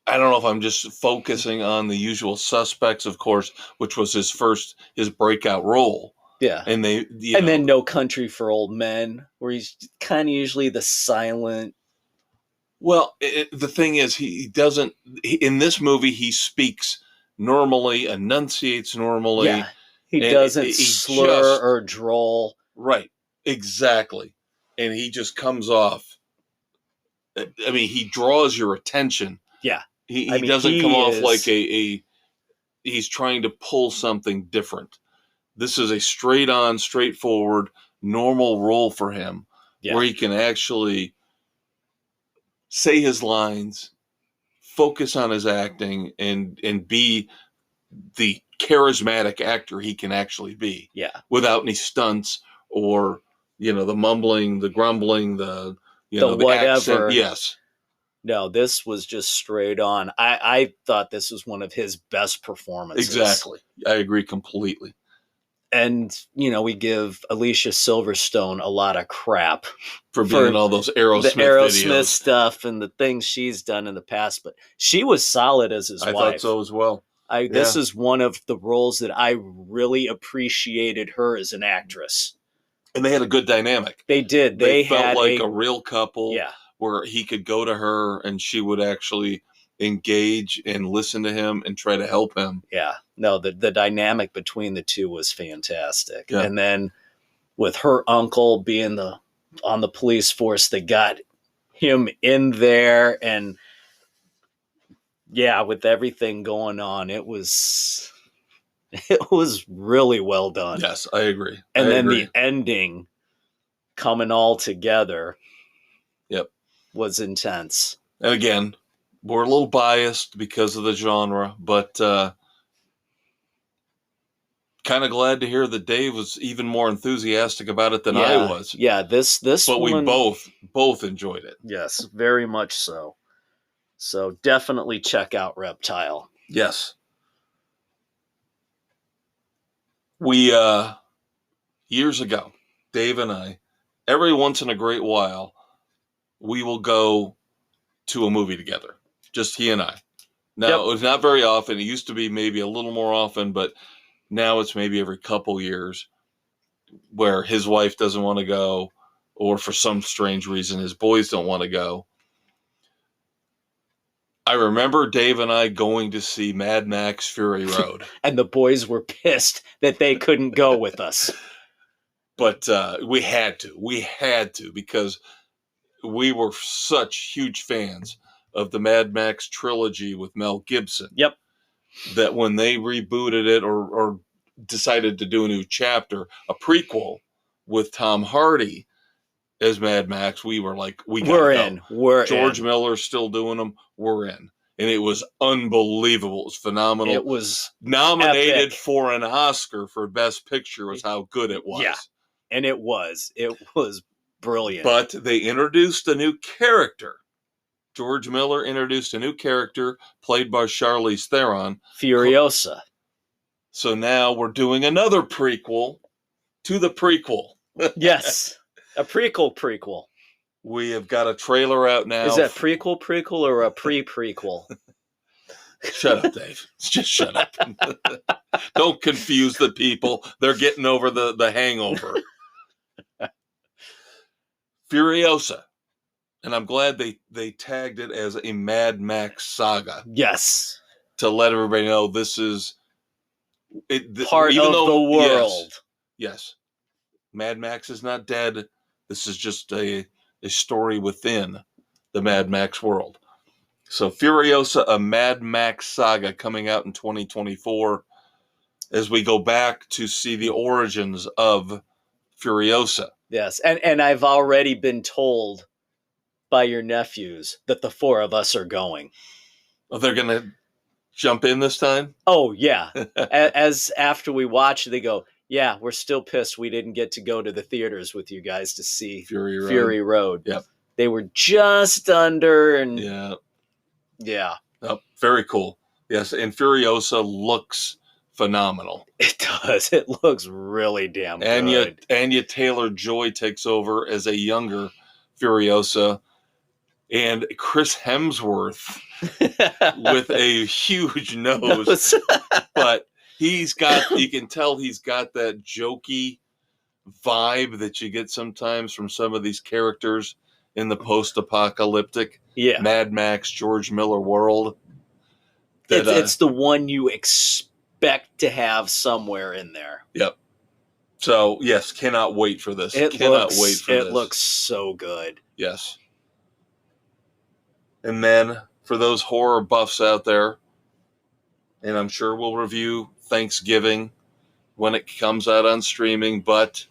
I don't know if I'm just focusing on The Usual Suspects, of course, which was his breakout role. Yeah. And then No Country for Old Men, where he's kind of usually the silent. Well, the thing is, he doesn't, in this movie, he speaks normally, enunciates normally. Yeah. He doesn't slur or droll. Right. Exactly. And he just comes off. I mean, he draws your attention. Yeah. He doesn't come off like he's trying to pull something different. This is a straight on, straightforward, normal role for him, where he can actually say his lines, focus on his acting, and be the charismatic actor he can actually be. Yeah. Without any stunts or, the mumbling, the grumbling, the whatever. accent. Yes. No, this was just straight on. I thought this was one of his best performances. Exactly. I agree completely. And, we give Alicia Silverstone a lot of crap for being in all those Aerosmith videos. Stuff and the things she's done in the past. But she was solid as his wife. I thought so as well. This is one of the roles that I really appreciated her as an actress. And they had a good dynamic. They did. They felt like a real couple. Yeah. Where he could go to her and she would actually engage and listen to him and try to help him. Yeah. No, the dynamic between the two was fantastic. Yeah. And then with her uncle being on the police force that got him in there, and with everything going on, it was really well done. Yes, I agree. And then the ending coming all together. Yep. Was intense. And again, we're a little biased because of the genre, but kind of glad to hear that Dave was even more enthusiastic about it than I was. Yeah, this but one, we both enjoyed it. Yes, very much so. So definitely check out Reptile. Yes. We years ago, Dave and I, every once in a great while, we will go to a movie together, just he and I. Now, It's not very often. It used to be maybe a little more often, but now it's maybe every couple years where his wife doesn't want to go, or for some strange reason, his boys don't want to go. I remember Dave and I going to see Mad Max Fury Road. And the boys were pissed that they couldn't go with us. But we had to. We had to because we were such huge fans of the Mad Max trilogy with Mel Gibson. Yep. That when they rebooted it or decided to do a new chapter, a prequel with Tom Hardy as Mad Max, we were like, we're in. George Miller's still doing them. We're in. And it was unbelievable. It was phenomenal. It was nominated epic. for an Oscar for Best Picture was how good it was. Yeah, and it was. It was brilliant. But they introduced a new character. George Miller introduced a new character played by Charlize Theron. Furiosa. So now we're doing another prequel to the prequel. Yes, a prequel. We have got a trailer out now. Is that prequel or a pre-prequel? Shut up, Dave. Just shut up. Don't confuse the people. They're getting over the hangover. Furiosa. And I'm glad they tagged it as a Mad Max saga. Yes. To let everybody know this is part of the world. Yes. Mad Max is not dead. This is just a story within the Mad Max world. So Furiosa, a Mad Max saga coming out in 2024 as we go back to see the origins of Furiosa. Yes, and I've already been told by your nephews that the four of us are going. Oh, they're going to jump in this time? Oh, yeah. As after we watch, they go, yeah, we're still pissed we didn't get to go to the theaters with you guys to see Fury Road. Yep. They were just under and... Yeah. Oh, very cool. Yes, and Furiosa looks phenomenal. It does. It looks really damn good. Anya Taylor-Joy takes over as a younger Furiosa, and Chris Hemsworth with a huge nose. But you can tell he's got that jokey vibe that you get sometimes from some of these characters in the post-apocalyptic Mad Max George Miller world. It's the one you expect to have somewhere in there. Yep. So, yes, cannot wait for this. It looks so good. Yes. And then, for those horror buffs out there, and I'm sure we'll review Thanksgiving when it comes out on streaming, but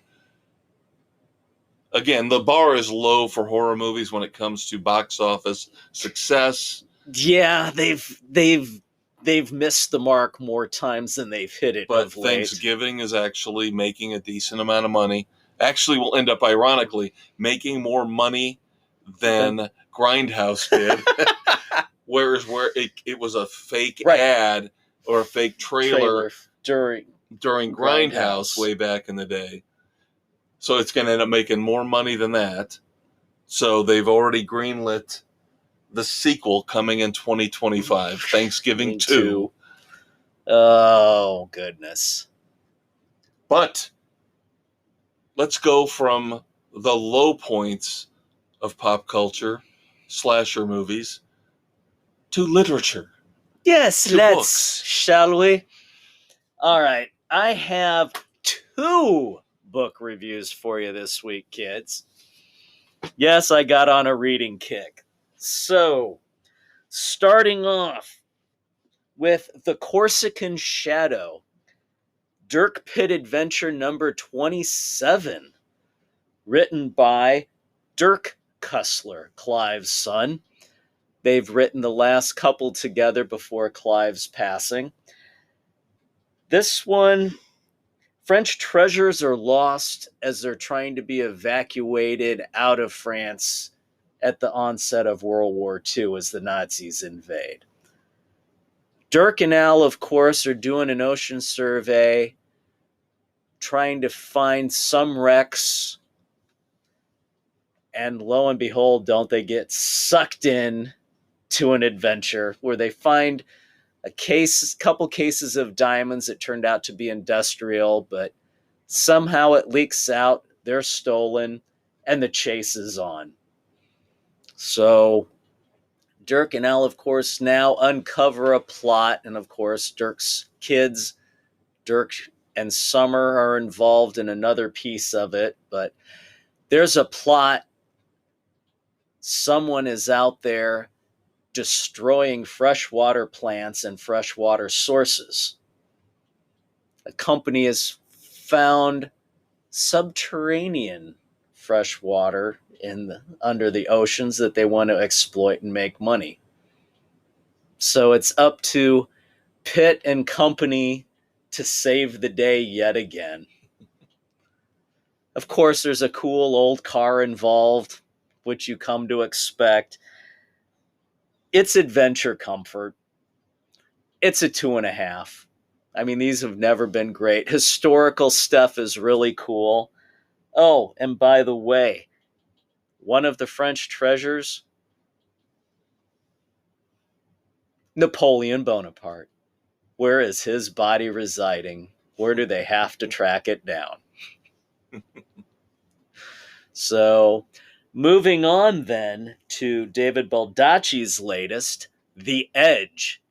again, the bar is low for horror movies when it comes to box office success. Yeah, they've missed the mark more times than they've hit it. But Thanksgiving is actually making a decent amount of money. Actually, will end up, ironically, making more money than Grindhouse did. Whereas it was a fake ad or a fake trailer during Grindhouse way back in the day. So it's going to end up making more money than that. So they've already greenlit the sequel coming in 2025, Thanksgiving 2. Oh, goodness. But let's go from the low points of pop culture, slasher movies, to literature. Yes, let's, shall we? All right. I have 2 book reviews for you this week, kids. Yes, I got on a reading kick. So, starting off with The Corsican Shadow, Dirk Pitt Adventure number 27, written by Dirk Cussler, Clive's son. They've written the last couple together before Clive's passing. This one, French treasures are lost as they're trying to be evacuated out of France at the onset of World War II as the Nazis invade. Dirk and Al, of course, are doing an ocean survey, trying to find some wrecks, and lo and behold, don't they get sucked in to an adventure where they find a couple cases of diamonds that turned out to be industrial, but somehow it leaks out, they're stolen, and the chase is on. So Dirk and Al, of course, now uncover a plot, and of course, Dirk's kids, Dirk and Summer, are involved in another piece of it, but there's a plot. Someone is out there destroying freshwater plants and freshwater sources. The company has found subterranean freshwater under the oceans that they want to exploit and make money. So it's up to Pitt and company to save the day yet again. Of course, there's a cool old car involved, which you come to expect. It's adventure comfort. It's a 2.5. I mean, these have never been great. Historical stuff is really cool. Oh, and by the way, one of the French treasures, Napoleon Bonaparte. Where is his body residing? Where do they have to track it down? So, moving on then to David Baldacci's latest, The Edge.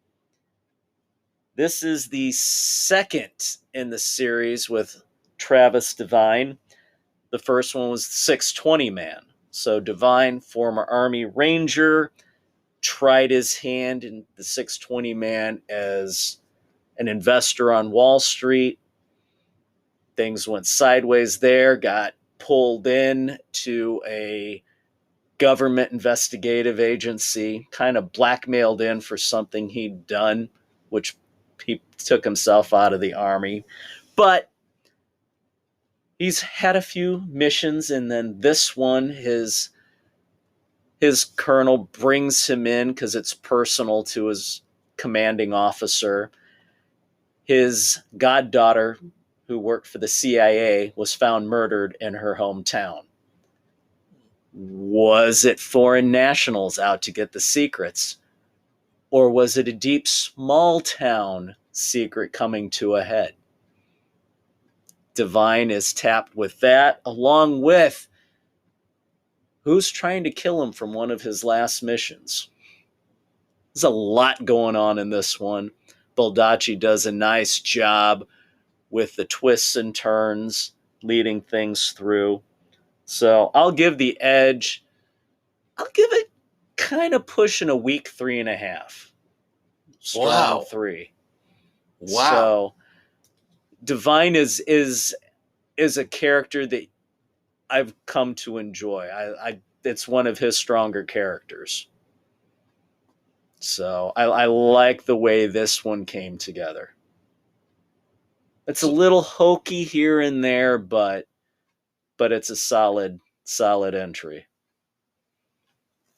This is the second in the series with Travis Devine. The first one was 620 Man. So Devine, former Army Ranger, tried his hand in the 620 Man as an investor on Wall Street. Things went sideways there, got pulled in to a government investigative agency, kind of blackmailed in for something he'd done, which he took himself out of the Army. But he's had a few missions, and then this one, his colonel brings him in because it's personal to his commanding officer. His goddaughter, who worked for the CIA, was found murdered in her hometown. Was it foreign nationals out to get the secrets? Or was it a deep, small town secret coming to a head? Devine is tapped with that, along with who's trying to kill him from one of his last missions. There's a lot going on in this one. Baldacci does a nice job with the twists and turns, leading things through. So I'll give The Edge, I'll give it kind of pushing a weak 3.5. Strong 3. Wow. So Devine is a character that I've come to enjoy. It's one of his stronger characters. So I like the way this one came together. It's a little hokey here and there, but it's a solid entry.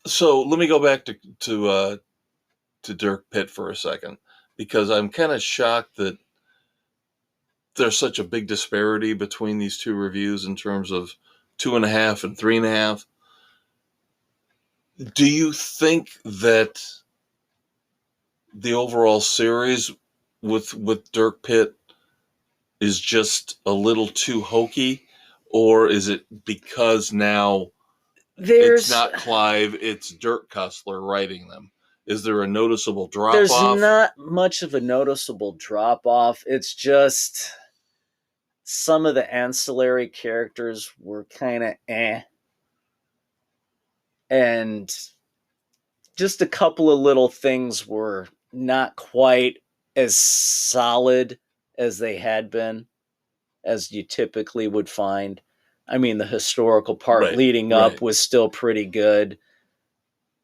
So let me go back to Dirk Pitt for a second, because I'm kind of shocked that there's such a big disparity between these two reviews in terms of 2.5 and 3.5. Do you think that the overall series with Dirk Pitt is just a little too hokey, or is it because now it's not Clive, it's Dirk Cussler writing them? Is there a noticeable drop-off? There's not much of a noticeable drop-off. It's just some of the ancillary characters were kind of and just a couple of little things were not quite as solid as they had been, as you typically would find. I mean, the historical part leading up was still pretty good,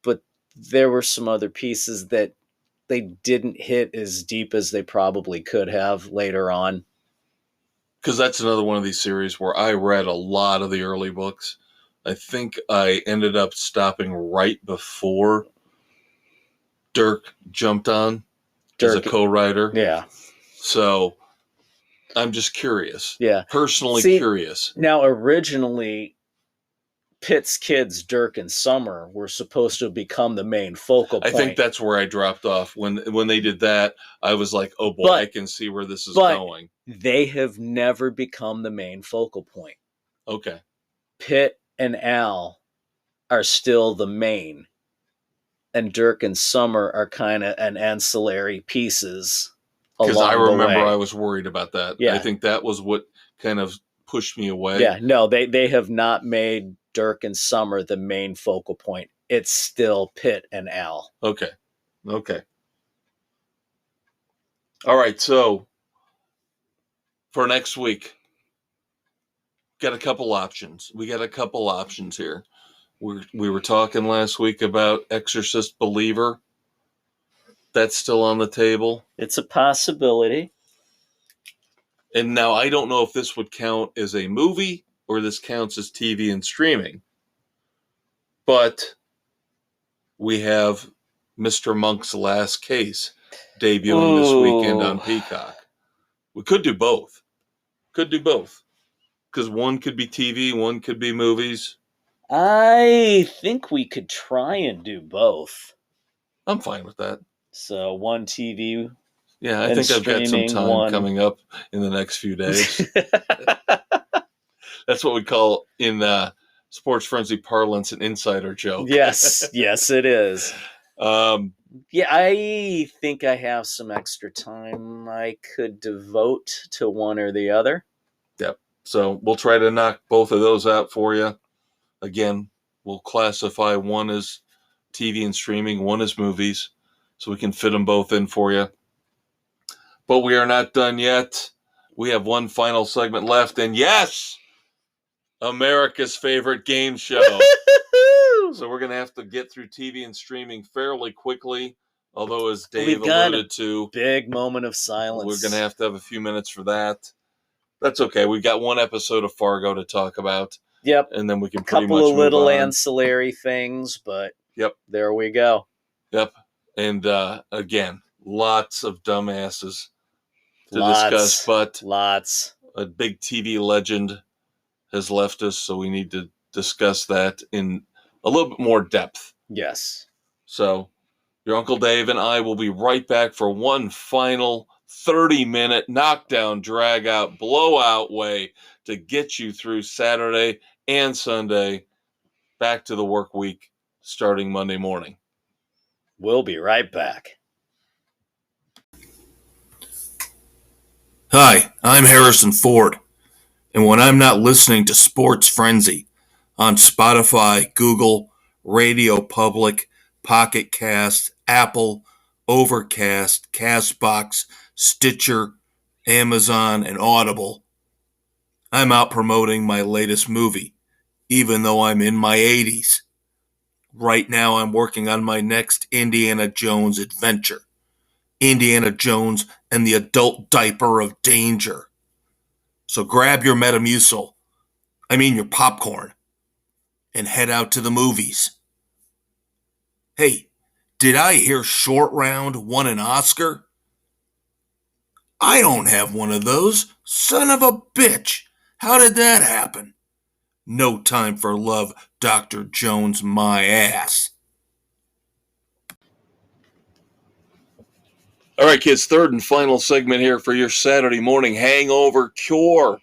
but there were some other pieces that they didn't hit as deep as they probably could have later on. Because that's another one of these series where I read a lot of the early books. I think I ended up stopping right before Dirk jumped on as a co-writer. Yeah. So I'm just curious. Yeah. Personally curious. Now, originally, Pitt's kids, Dirk and Summer, were supposed to become the main focal point. I think that's where I dropped off. When they did that, I was like, oh boy, I can see where this is going. They have never become the main focal point. Okay. Pitt and Al are still the main, and Dirk and Summer are kind of an ancillary pieces along the way. Because I remember I was worried about that. Yeah. I think that was what kind of pushed me away. Yeah, no, they have not made Dirk and Summer the main focal point it's still Pitt and Al. Okay. All right, so for next week, got a couple options. We got a couple options here. We were talking last week about Exorcist Believer. That's still on the table. It's a possibility. And now I don't know if this would count as a movie or this counts as TV and streaming. But we have Mr. Monk's Last Case debuting this weekend on Peacock. We could do both. Because one could be TV, one could be movies. I think we could try and do both. I'm fine with that. So one TV. Yeah, I think I've got some time coming up in the next few days. That's what we call in Sports Frenzy parlance an insider joke. Yes, it is. Yeah, I think I have some extra time I could devote to one or the other. Yep. So we'll try to knock both of those out for you. Again, we'll classify one as TV and streaming, one as movies, so we can fit them both in for you. But we are not done yet. We have one final segment left, and yes, America's favorite game show. So we're going to have to get through TV and streaming fairly quickly, although as Dave alluded to, big moment of silence. We're going to have a few minutes for that. That's okay. We've got one episode of Fargo to talk about. Yep. And then we can pretty much move on. A couple of little on. ancillary things, but yep, there we go. Yep. And again, lots of dumbasses to discuss, but a big TV legend has left us, so we need to discuss that in a little bit more depth. Yes. So your Uncle Dave and I will be right back for one final 30-minute knockdown, drag-out, blowout way to get you through Saturday and Sunday, back to the work week starting Monday morning. We'll be right back. Hi, I'm Harrison Ford, and when I'm not listening to Sports Frenzy on Spotify, Google, Radio Public, Pocket Cast, Apple, Overcast, Castbox, Stitcher, Amazon, and Audible, I'm out promoting my latest movie, even though I'm in my 80s. Right now I'm working on my next Indiana Jones adventure. Indiana Jones and the Adult Diaper of Danger. So grab your Metamucil, your popcorn, and head out to the movies. Hey, did I hear Short Round won an Oscar? I don't have one of those. Son of a bitch. How did that happen? No time for love, Dr. Jones, my ass. All right, kids, third and final segment here for your Saturday morning hangover cure.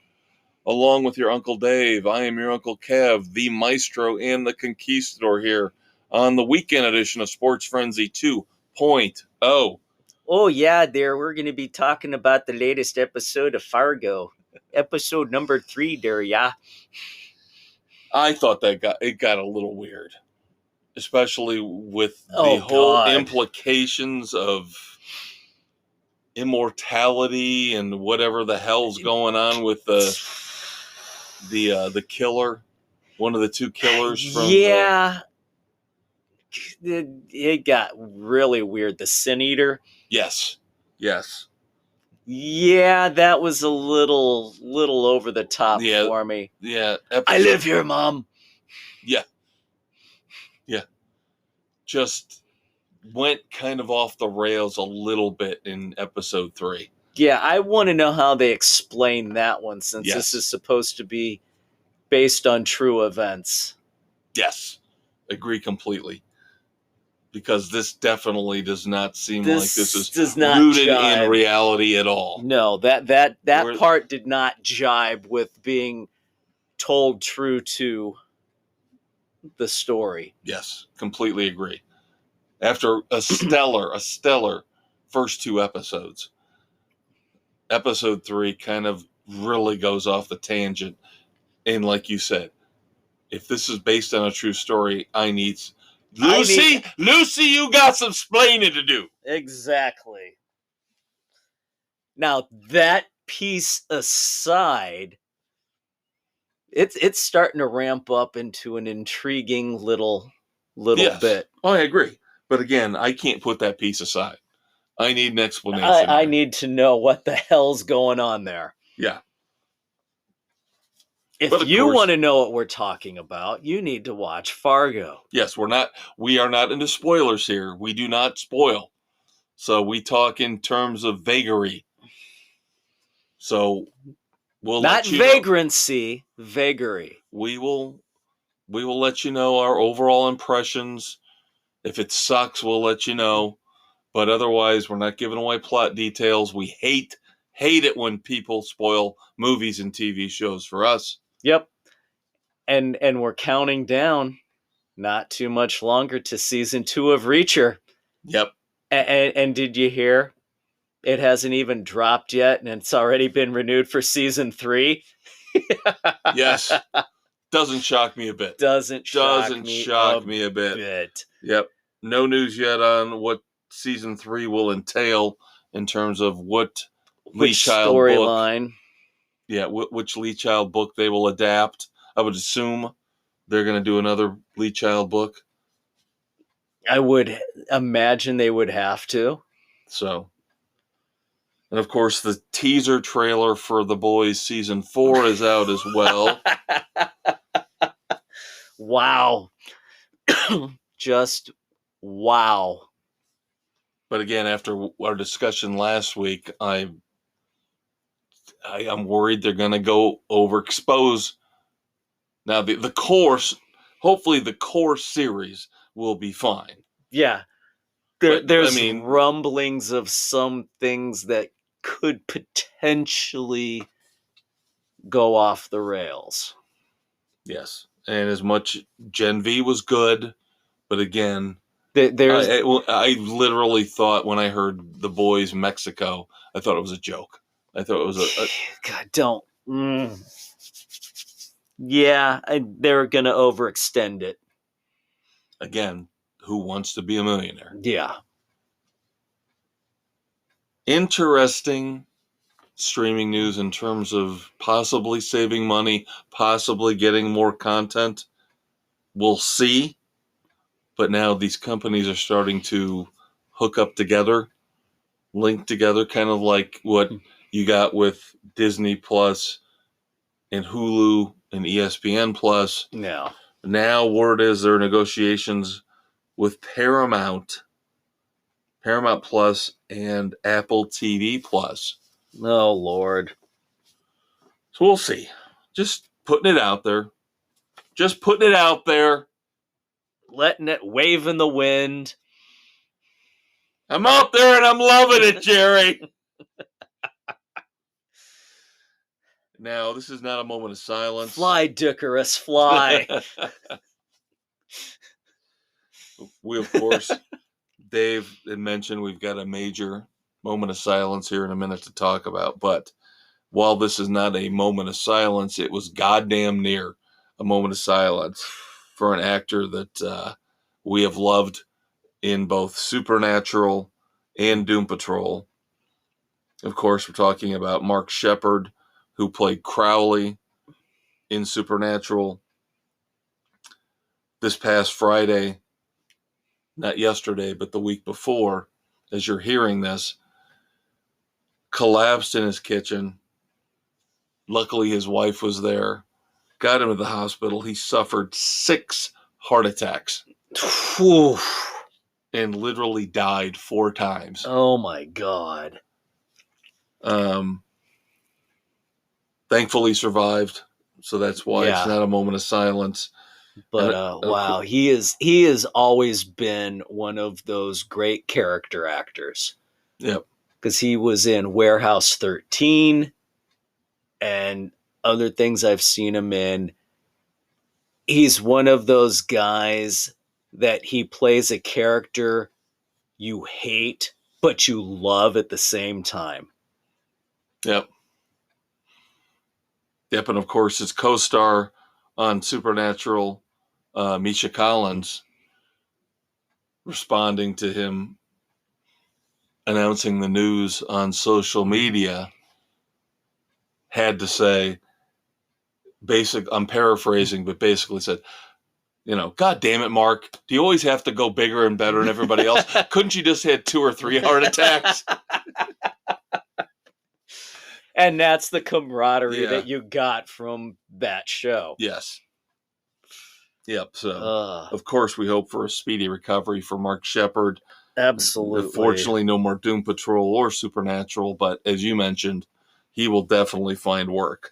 Along with your Uncle Dave, I am your Uncle Kev, the maestro and the conquistador here on the weekend edition of Sports Frenzy 2.0. Oh, yeah, there. We're going to be talking about the latest episode of Fargo. Episode number 3 there, yeah. I thought that got a little weird, especially with the whole implications of immortality and whatever the hell's going on with the killer, one of the two killers from it got really weird. The Sin Eater. Yes. Yeah, that was a little over the top for me. Yeah. I live here, Mom. Yeah. Just went kind of off the rails a little bit in episode 3. Yeah, I want to know how they explain that one, since this is supposed to be based on true events. Yes, agree completely. Because this definitely does not seem like this is rooted in reality at all. No, that part did not jibe with being told true to the story. Yes, completely agree. After a stellar first 2 episodes, episode 3 kind of really goes off the tangent. And like you said, if this is based on a true story, Lucy, you got some splaining to do. Exactly. Now, that piece aside, it's starting to ramp up into an intriguing little Yes. bit. Oh, I agree. But again, I can't put that piece aside. I need an explanation. I need to know what the hell's going on there. Yeah. If you want to know what we're talking about, you need to watch Fargo. Yes, we are not into spoilers here. We do not spoil. So we talk in terms of vagary. So we'll not let you vagrancy, vagary. We will let you know our overall impressions. If it sucks, we'll let you know. But otherwise, we're not giving away plot details. We hate it when people spoil movies and TV shows for us. Yep. And we're counting down not too much longer to season 2 of Reacher. Yep. And did you hear? It hasn't even dropped yet, and it's already been renewed for season 3. Yes. Doesn't shock me a bit. Doesn't shock me a bit. Yep. No news yet on what season 3 will entail in terms of which storyline. Yeah, which Lee Child book they will adapt. I would assume they're going to do another Lee Child book. I would imagine they would have to. So, and of course, the teaser trailer for The Boys season 4 is out as well. Wow. Just wow. But again, after our discussion last week, I'm worried they're going to go overexpose. Now, the course, hopefully the core series will be fine. Yeah. There's rumblings of some things that could potentially go off the rails. Yes. And as much Gen V was good, but again, I literally thought when I heard The Boys Mexico, I thought it was a joke. I thought it was a God, don't. Yeah, they're going to overextend it. Again, who wants to be a millionaire? Yeah. Interesting streaming news in terms of possibly saving money, possibly getting more content. We'll see. But now these companies are starting to hook up together, link together, kind of like what you got with Disney Plus and Hulu and ESPN Plus. Yeah. Now word is there are negotiations with Paramount Plus and Apple TV Plus. Oh, Lord. So we'll see. Just putting it out there. Letting it wave in the wind. I'm out there and I'm loving it, Jerry. Now, this is not a moment of silence. Fly, Dickerus, fly. We, of course, Dave had mentioned we've got a major moment of silence here in a minute to talk about. But while this is not a moment of silence, it was goddamn near a moment of silence for an actor that we have loved in both Supernatural and Doom Patrol. Of course, we're talking about Mark Sheppard, who played Crowley in Supernatural. This past Friday, not yesterday, but the week before, as you're hearing this, collapsed in his kitchen. Luckily, his wife was there, got him to the hospital. He suffered 6 heart attacks and literally died 4 times. Oh, my God. Thankfully survived, so that's why it's not a moment of silence. But wow, he has always been one of those great character actors. Yep. Because he was in Warehouse 13 and other things I've seen him in. He's one of those guys that he plays a character you hate, but you love at the same time. Yep. Yep, and of course his co-star on Supernatural, Misha Collins, responding to him announcing the news on social media, had to say, I'm paraphrasing, but basically said, God damn it, Mark, do you always have to go bigger and better than everybody else? Couldn't you just hit 2 or 3 heart attacks? And that's the camaraderie that you got from that show. Yes. Yep. So, of course, we hope for a speedy recovery for Mark Shepard. Absolutely. Fortunately, no more Doom Patrol or Supernatural, but as you mentioned, he will definitely find work.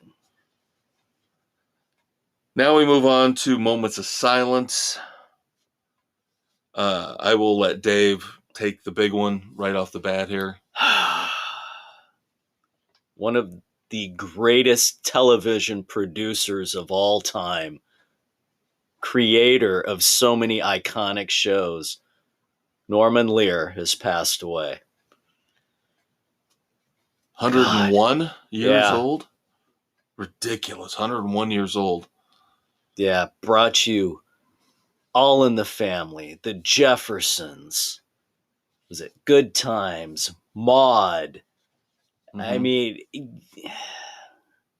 Now we move on to moments of silence. I will let Dave take the big one right off the bat here. One of the greatest television producers of all time, creator of so many iconic shows, Norman Lear, has passed away. 101 years old? Ridiculous. 101 years old. Yeah, brought you All in the Family, The Jeffersons, was it Good Times, Maude. Mm-hmm. I mean...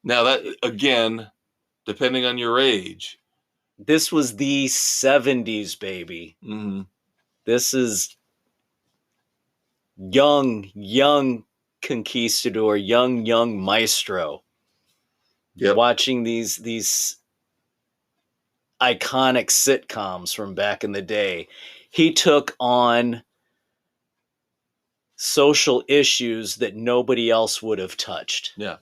Now that, again, depending on your age. This was the 70s, baby. Mm-hmm. This is young conquistador, young maestro. Yep. Watching these iconic sitcoms from back in the day. He took on social issues that nobody else would have touched. Yeah.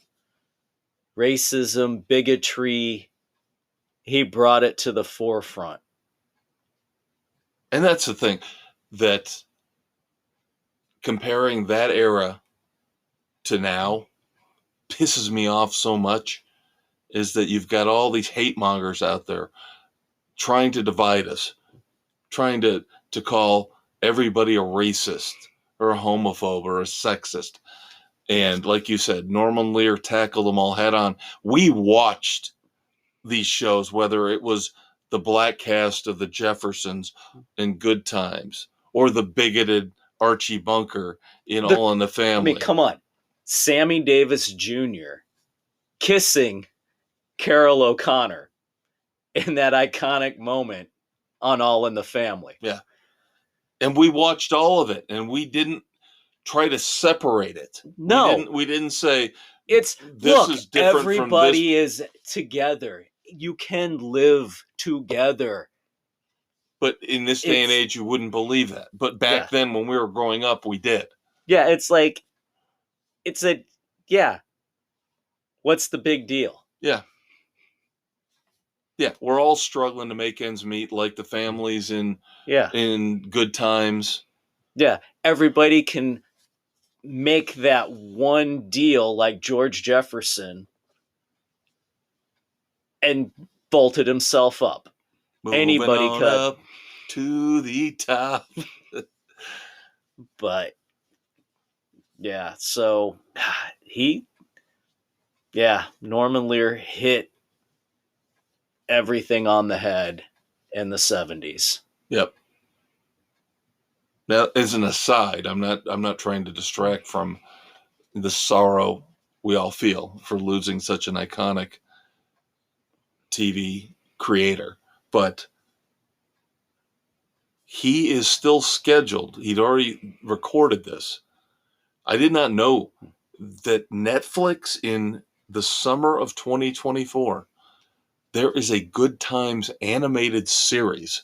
Racism, bigotry, he brought it to the forefront. And that's the thing, that comparing that era to now pisses me off so much, is that you've got all these hate mongers out there trying to divide us, trying to call everybody a racist or a homophobe or a sexist. And like you said, Norman Lear tackled them all head on. We watched these shows, whether it was the black cast of the Jeffersons in Good Times or the bigoted Archie Bunker in All in the Family. I mean, come on. Sammy Davis Jr. kissing Carol O'Connor in that iconic moment on All in the Family. Yeah. And we watched all of it, and we didn't try to separate it. No. We didn't say, it's, this look, is different everybody from this. is together. You can live together. But in this day and age, you wouldn't believe that. But back then, when we were growing up, we did. Yeah, it's like, what's the big deal? Yeah. Yeah, we're all struggling to make ends meet, like the families in Good Times. Yeah, everybody can make that one deal like George Jefferson and vaulted himself up. Moving Anybody on could. Up to the top. But, yeah, so Norman Lear hit everything on the head in the 70s. Yep. Now, as an aside, I'm not trying to distract from the sorrow we all feel for losing such an iconic TV creator, but he is still scheduled. He'd already recorded this. I did not know that Netflix in the summer of 2024, there is a Good Times animated series.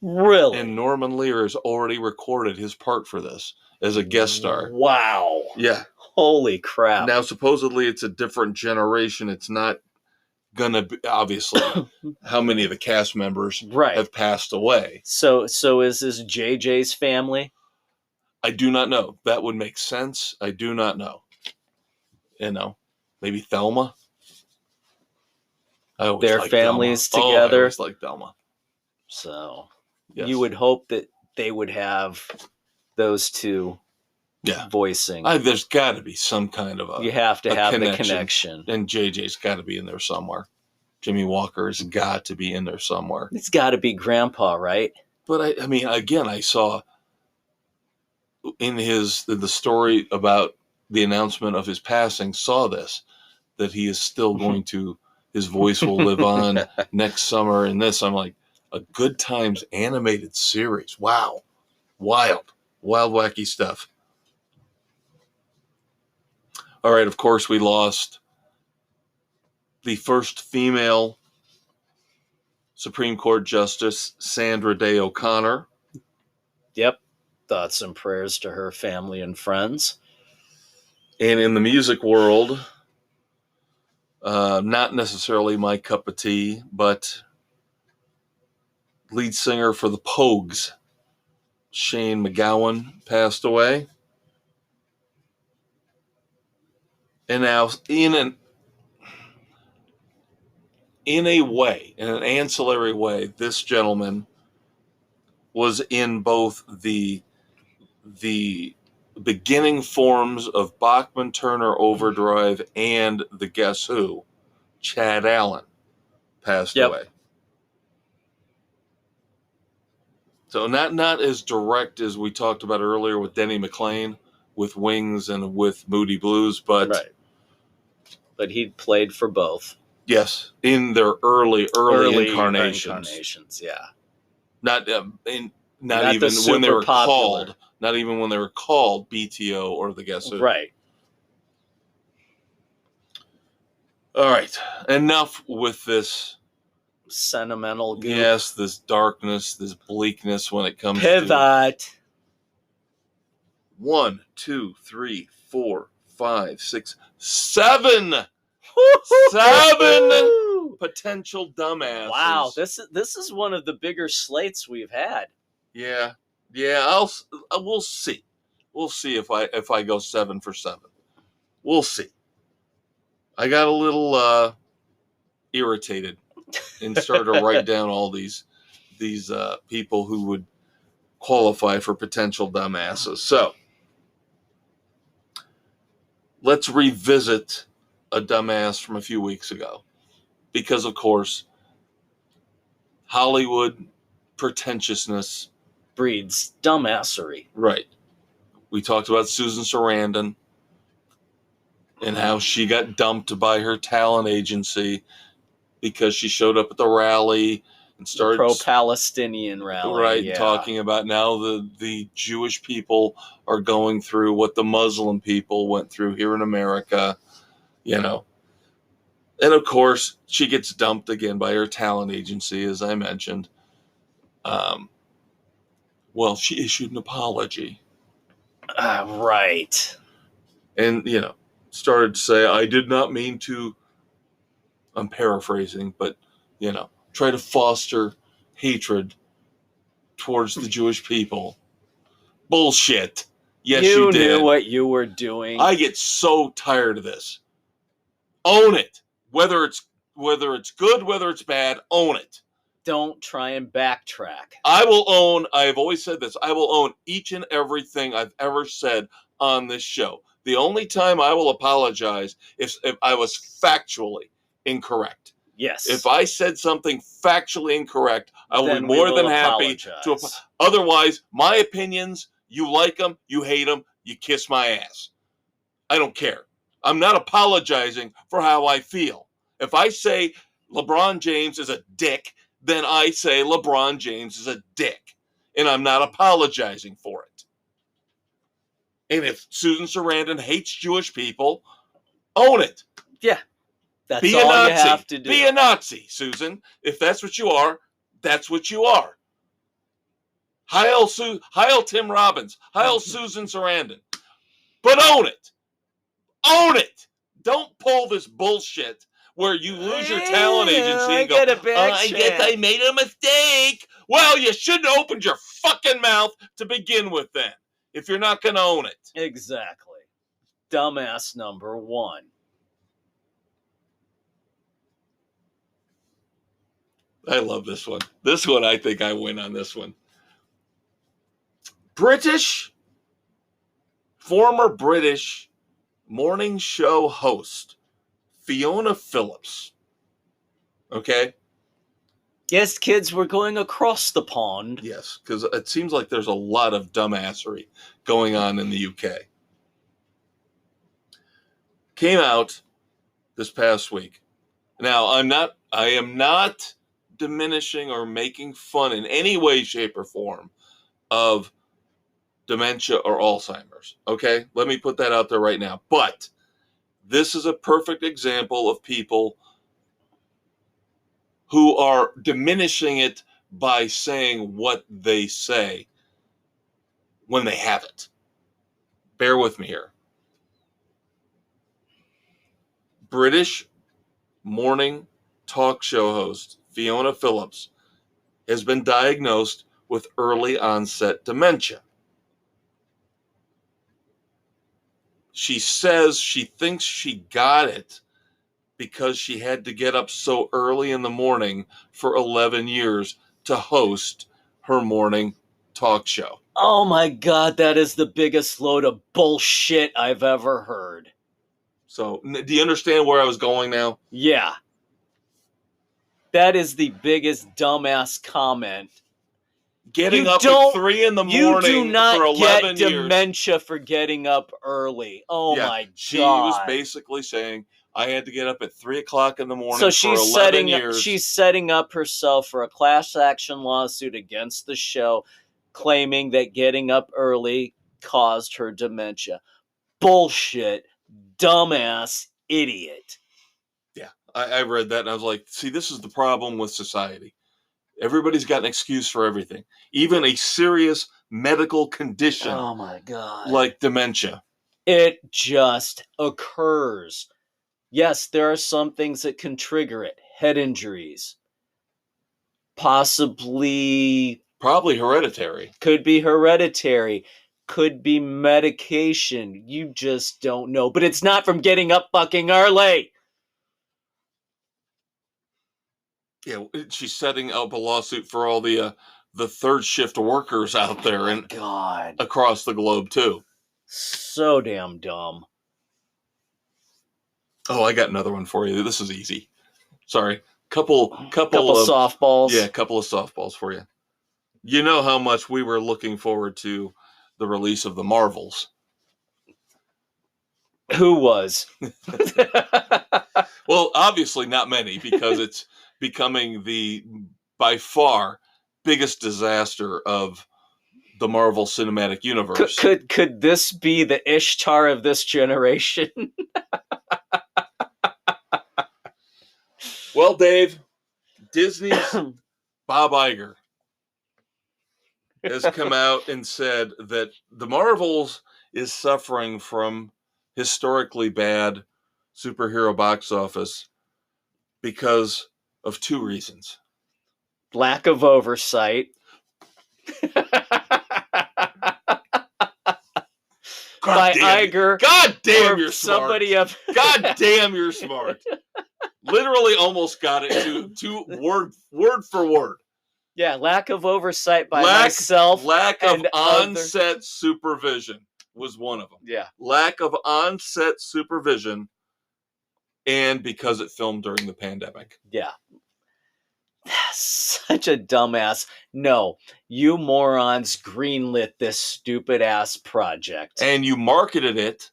Really? And Norman Lear has already recorded his part for this as a guest star. Wow. Yeah. Holy crap. Now, supposedly it's a different generation. It's not going to be, obviously, how many of the cast members have passed away. So is this JJ's family? I do not know. That would make sense. I do not know. Maybe Thelma. Their families together. I always like Thelma. So you would hope that they would have those two voicing. There's got to be some kind of you have to have the connection. And JJ's got to be in there somewhere. Jimmy Walker has got to be in there somewhere. It's got to be Grandpa, right? But I mean, again, I saw in the story about the announcement of his passing, saw this, that he is still going to, his voice will live on next summer in this. I'm like, a Good Times animated series. Wow. Wild, wacky stuff. All right, of course, we lost the first female Supreme Court Justice, Sandra Day O'Connor. Yep. Thoughts and prayers to her family and friends. And in the music world, not necessarily my cup of tea, but lead singer for the Pogues, Shane MacGowan, passed away. And now, in an ancillary way, this gentleman was in both the beginning forms of Bachman Turner Overdrive and the Guess Who. Chad Allen passed away. So not as direct as we talked about earlier with Denny McLain, with Wings and with Moody Blues, but right. But he played for both. Yes, in their early incarnations. Yeah. Not even the when they were popular. called. Not even when they were called BTO or the Guess Who. Right. All right. Enough with this sentimental goof. Yes, this darkness, this bleakness when it comes Pivot. to 1, 2, 3, 4, 5, 6, 7 potential dumbasses. Wow, this is one of the bigger slates we've had. Yeah. We'll see. We'll see if I go 7 for 7. We'll see. I got a little irritated and started to write down all these people who would qualify for potential dumbasses. So let's revisit a dumbass from a few weeks ago, because of course Hollywood pretentiousness breeds dumbassery. Right. We talked about Susan Sarandon and how she got dumped by her talent agency because she showed up at the rally and started pro-Palestinian rally, right? Yeah. Talking about now the Jewish people are going through what the Muslim people went through here in America, And of course, she gets dumped again by her talent agency, as I mentioned. Well, she issued an apology. Right. And, started to say, I did not mean to, I'm paraphrasing, but, try to foster hatred towards the Jewish people. Bullshit. Yes, you did. You knew what you were doing. I get so tired of this. Own it. Whether it's good, whether it's bad, own it. Don't try and backtrack. I've always said this, I will own each and everything I've ever said on this show. The only time I will apologize if I was factually incorrect. Yes. If I said something factually incorrect, I will be more than happy to. Otherwise, my opinions, you like them, you hate them, you kiss my ass. I don't care. I'm not apologizing for how I feel. If I say LeBron James is a dick, then I say LeBron James is a dick. And I'm not apologizing for it. And if Susan Sarandon hates Jewish people, own it. Yeah. That's all you have to do. Be a Nazi, Susan. If that's what you are, that's what you are. Heil Tim Robbins. Heil Susan Sarandon. But own it. Own it. Don't pull this bullshit where you lose your talent agency and go, I guess I made a mistake. Well, you shouldn't have opened your fucking mouth to begin with then, if you're not going to own it. Exactly. Dumbass number 1. I love this one. This one, I think I win on this one. Former British morning show host, Fiona Phillips. Okay? Yes, kids, we're going across the pond. Yes, because it seems like there's a lot of dumbassery going on in the UK. Came out this past week. Now, I am not diminishing or making fun in any way, shape, or form of dementia or Alzheimer's. Okay? Let me put that out there right now. But this is a perfect example of people who are diminishing it by saying what they say when they have it. Bear with me here. British morning talk show host Fiona Phillips has been diagnosed with early onset dementia. She says she thinks she got it because she had to get up so early in the morning for 11 years to host her morning talk show. Oh my God, that is the biggest load of bullshit I've ever heard. So, do you understand where I was going now? Yeah. That is the biggest dumbass comment. Getting You up don't- at 3 in the You morning do not for 11 get years. dementia for getting up early. Oh Yeah, my God. She was basically saying, I had to get up at 3 o'clock in the morning So for 11 years. she's setting up herself for a class action lawsuit against the show, claiming that getting up early caused her dementia. Bullshit. Dumbass idiot. Yeah, I read that and I was like, see, this is the problem with society. Everybody's got an excuse for everything, even a serious medical condition Oh my God. like dementia. It just occurs. Yes, there are some things that can trigger it. Head injuries. Probably hereditary. Could be hereditary. Could be medication. You just don't know. But it's not from getting up fucking early. Yeah, she's setting up a lawsuit for all the third shift workers out there and God, across the globe too. so damn dumb. Oh, I got another one for you. This is easy. Sorry, couple of softballs. Yeah, a couple of softballs for you. You know how much we were looking forward to the release of the Marvels. Who was? Well, obviously not many, because it's becoming the, by far, biggest disaster of the Marvel Cinematic Universe. Could this be the Ishtar of this generation? Well, Dave, Disney's Bob Iger has come out and said that the Marvels is suffering from historically bad superhero box office because of two reasons. Lack of oversight. By Iger. God damn, you're somebody smart. God damn, you're smart. Literally almost got it to word for word. Yeah, lack of oversight by myself. Lack of and on-set supervision was one of them. Yeah. Lack of on-set supervision, and because it filmed during the pandemic. Yeah. Such a dumbass. No, you morons greenlit this stupid ass project. And you marketed it,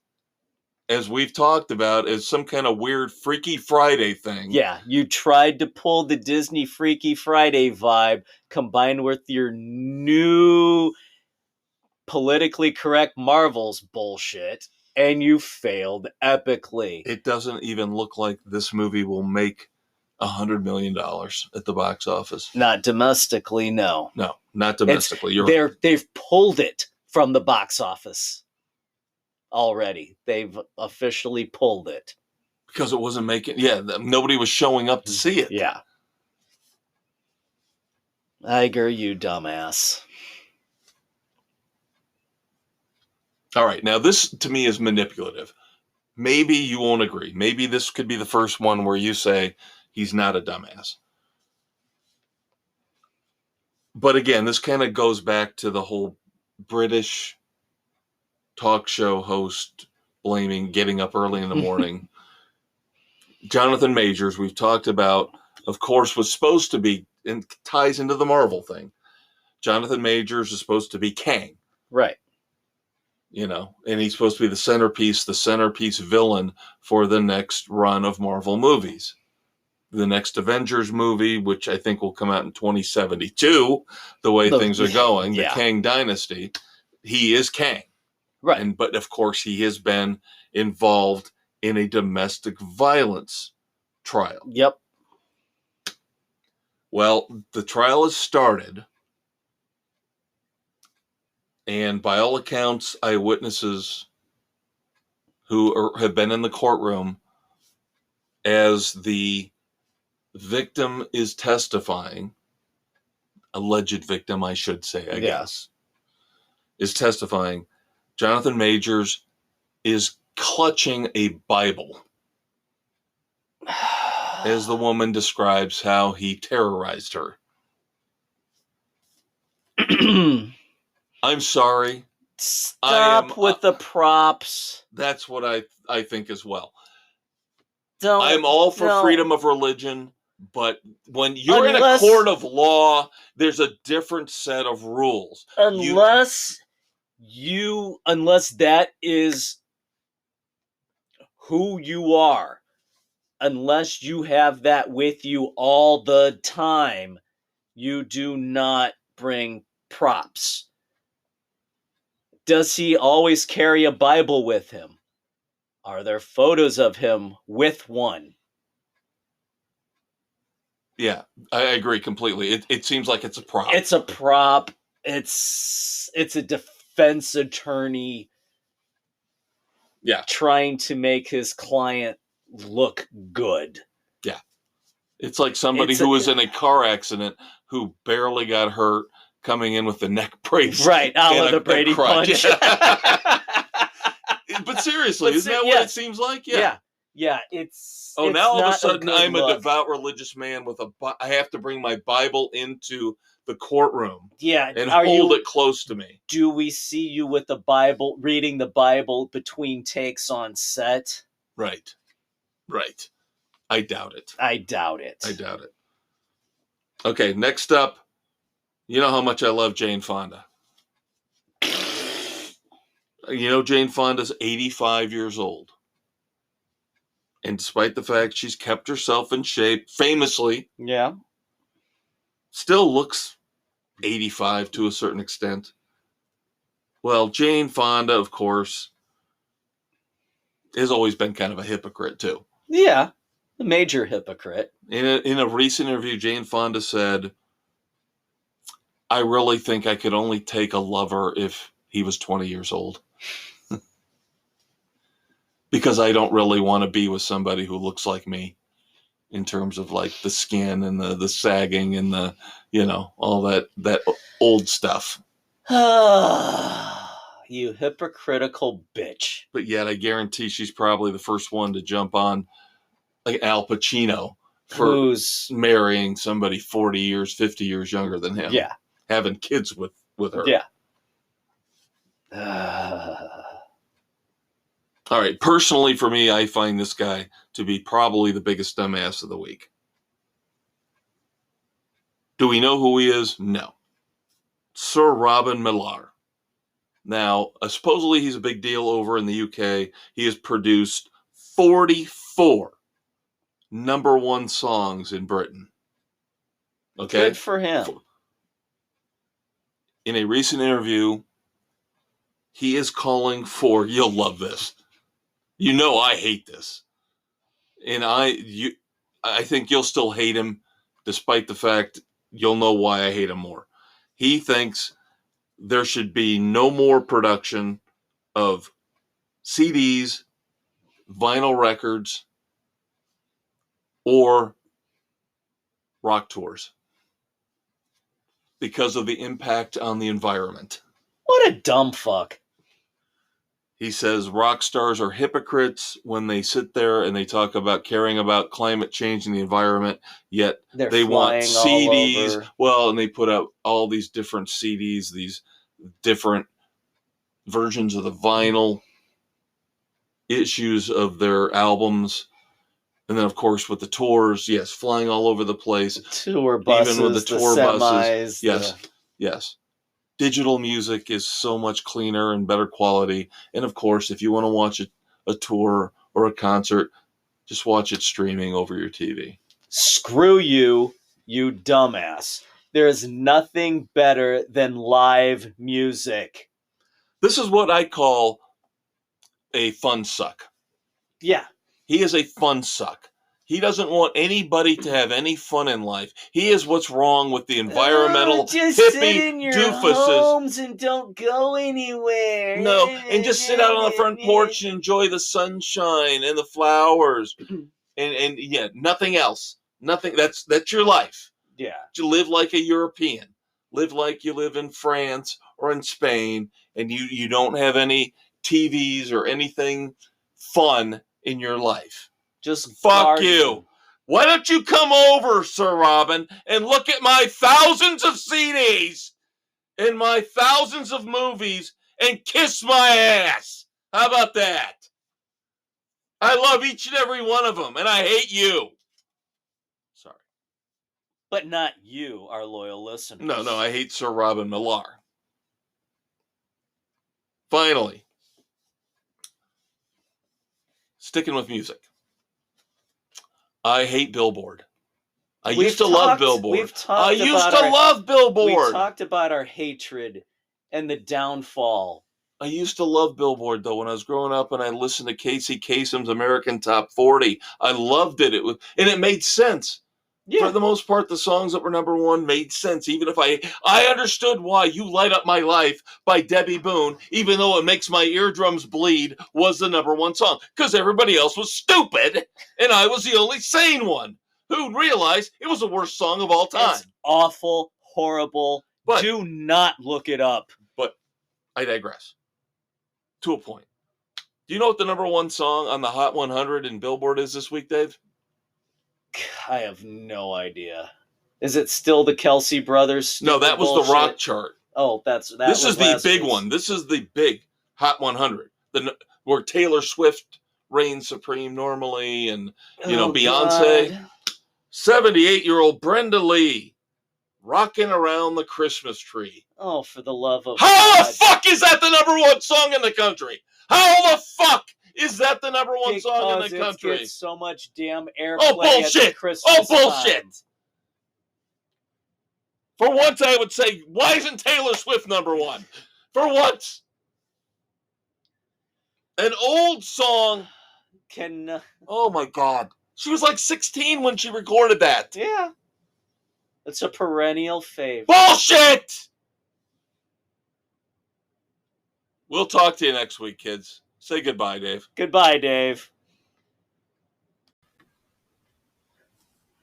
as we've talked about, as some kind of weird Freaky Friday thing. Yeah, you tried to pull the Disney Freaky Friday vibe combined with your new politically correct Marvels bullshit, and you failed epically. It doesn't even look like this movie will make $100 million at the box office. Not domestically, no. No, not domestically. They've pulled it from the box office already. They've officially pulled it. Because it wasn't making... Yeah, nobody was showing up to see it. Yeah. Iger, you dumbass. All right, now this to me is manipulative. Maybe you won't agree. Maybe this could be the first one where you say he's not a dumbass. But again, this kind of goes back to the whole British talk show host blaming getting up early in the morning. Jonathan Majors, we've talked about, of course, was supposed to be and ties into the Marvel thing. Jonathan Majors is supposed to be Kang. Right. And he's supposed to be the centerpiece villain for the next run of Marvel movies. The next Avengers movie, which I think will come out in 2072, the way things are going, the Kang Dynasty, he is Kang. Right. But of course, he has been involved in a domestic violence trial. Yep. Well, the trial has started. And by all accounts, eyewitnesses who have been in the courtroom as the victim is testifying, alleged victim, I should say, I guess, is testifying. Jonathan Majors is clutching a Bible as the woman describes how he terrorized her. I'm sorry. Stop with the props. That's what I think as well. I'm all for freedom of religion, but when you're in a court of law, there's a different set of rules. Unless that is who you are, unless you have that with you all the time, you do not bring props. Does he always carry a Bible with him? Are there photos of him with one? Yeah, I agree completely. It seems like it's a prop. It's a prop. It's a defense attorney trying to make his client look good. Yeah. It's like somebody who was in a car accident who barely got hurt coming in with the neck brace. Right, out of the Brady punch. But seriously, isn't that what it seems like? Yeah. Yeah, it's... Oh, now all of a sudden I'm a devout religious man with I have to bring my Bible into the courtroom and hold it close to me. Do we see you with the Bible, reading the Bible between takes on set? Right. I doubt it. I doubt it. Okay, next up, you know how much I love Jane Fonda. Jane Fonda's 85 years old. And despite the fact she's kept herself in shape, famously, still looks 85 to a certain extent. Well, Jane Fonda, of course, has always been kind of a hypocrite, too. Yeah, a major hypocrite. In a recent interview, Jane Fonda said, I really think I could only take a lover if he was 20 years old. Because I don't really want to be with somebody who looks like me in terms of like the skin and the sagging and the, all that old stuff. You hypocritical bitch. But yet I guarantee she's probably the first one to jump on like Al Pacino for who's marrying somebody 40 years, 50 years younger than him. Yeah. Having kids with her. Yeah. All right. Personally, for me, I find this guy to be probably the biggest dumbass of the week. Do we know who he is? No. Sir Robin Millar. Now, supposedly he's a big deal over in the UK. He has produced 44 number one songs in Britain. Okay? Good for him. In a recent interview, he is calling for, you'll love this. I hate this. And I think you'll still hate him, despite the fact you'll know why I hate him more. He thinks there should be no more production of CDs, vinyl records, or rock tours because of the impact on the environment. What a dumb fuck. He says rock stars are hypocrites when they sit there and they talk about caring about climate change and the environment, yet they want CDs. Well, and they put out all these different CDs, these different versions of the vinyl issues of their albums. And then, of course, with the tours, yes, flying all over the place. Tour buses, even with the tour semis, buses. Yes, yes. Digital music is so much cleaner and better quality. And, of course, if you want to watch a tour or a concert, just watch it streaming over your TV. Screw you, you dumbass. There is nothing better than live music. This is what I call a fun suck. Yeah. He is a fun suck. He doesn't want anybody to have any fun in life. He is what's wrong with the environmental just hippie sit in your doofuses. homes and don't go anywhere. No, and just sit out on the front porch and enjoy the sunshine and the flowers, and yeah, nothing else. Nothing. That's your life. Yeah. To live like a European, live like you live in France or in Spain, and you don't have any TVs or anything fun in your life. Just fuck garden. You. Why don't you come over, Sir Robin, and look at my thousands of CDs and my thousands of movies and kiss my ass? How about that? I love each and every one of them, and I hate you. Sorry. But not you, our loyal listeners. No, I hate Sir Robin Millar. Finally, sticking with music. I hate Billboard. I used to love Billboard. I used to love Billboard. We talked about our hatred and the downfall. I used to love Billboard, though, when I was growing up, and I listened to Casey Kasem's American Top 40. I loved it. And it made sense. Yeah. For the most part, the songs that were number one made sense. Even if I understood why You Light Up My Life by Debbie Boone, even though it makes my eardrums bleed, was the number one song. Because everybody else was stupid, and I was the only sane one who realized it was the worst song of all time. It's awful, horrible. But do not look it up. But I digress. To a point. Do you know what the number one song on the Hot 100 in Billboard is this week, Dave? I have no idea. Is it still the Kelsey Brothers? No, that was bullshit? The rock chart. Oh, this is the big one. This is the big Hot 100. Where Taylor Swift reigns supreme normally, and Beyonce. God. 78-year-old Brenda Lee rocking around the Christmas tree. Oh, for the love of How God. the fuck is that the number one song in the country? How the fuck is that the number one song in the country? It gets so much damn airplay. Oh, bullshit! At Christmas bullshit! Time. For once, I would say, why isn't Taylor Swift number one? For once. An old song. Oh, my God. She was like 16 when she recorded that. Yeah. It's a perennial fave. Bullshit! We'll talk to you next week, kids. Say goodbye, Dave. Goodbye, Dave.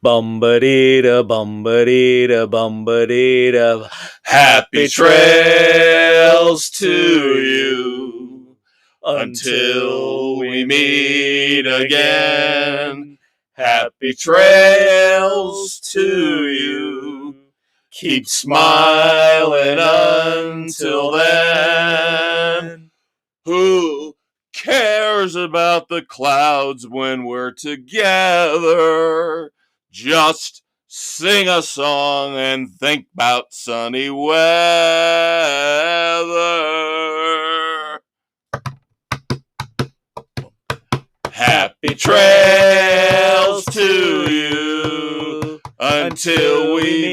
Bum-ba-dee-da, bum-ba-dee-da, bum-ba-dee-da. Happy trails to you until we meet again. Happy trails to you. Keep smiling until then. Who cares about the clouds when we're together? Just sing a song and think about sunny weather. Happy trails to you until we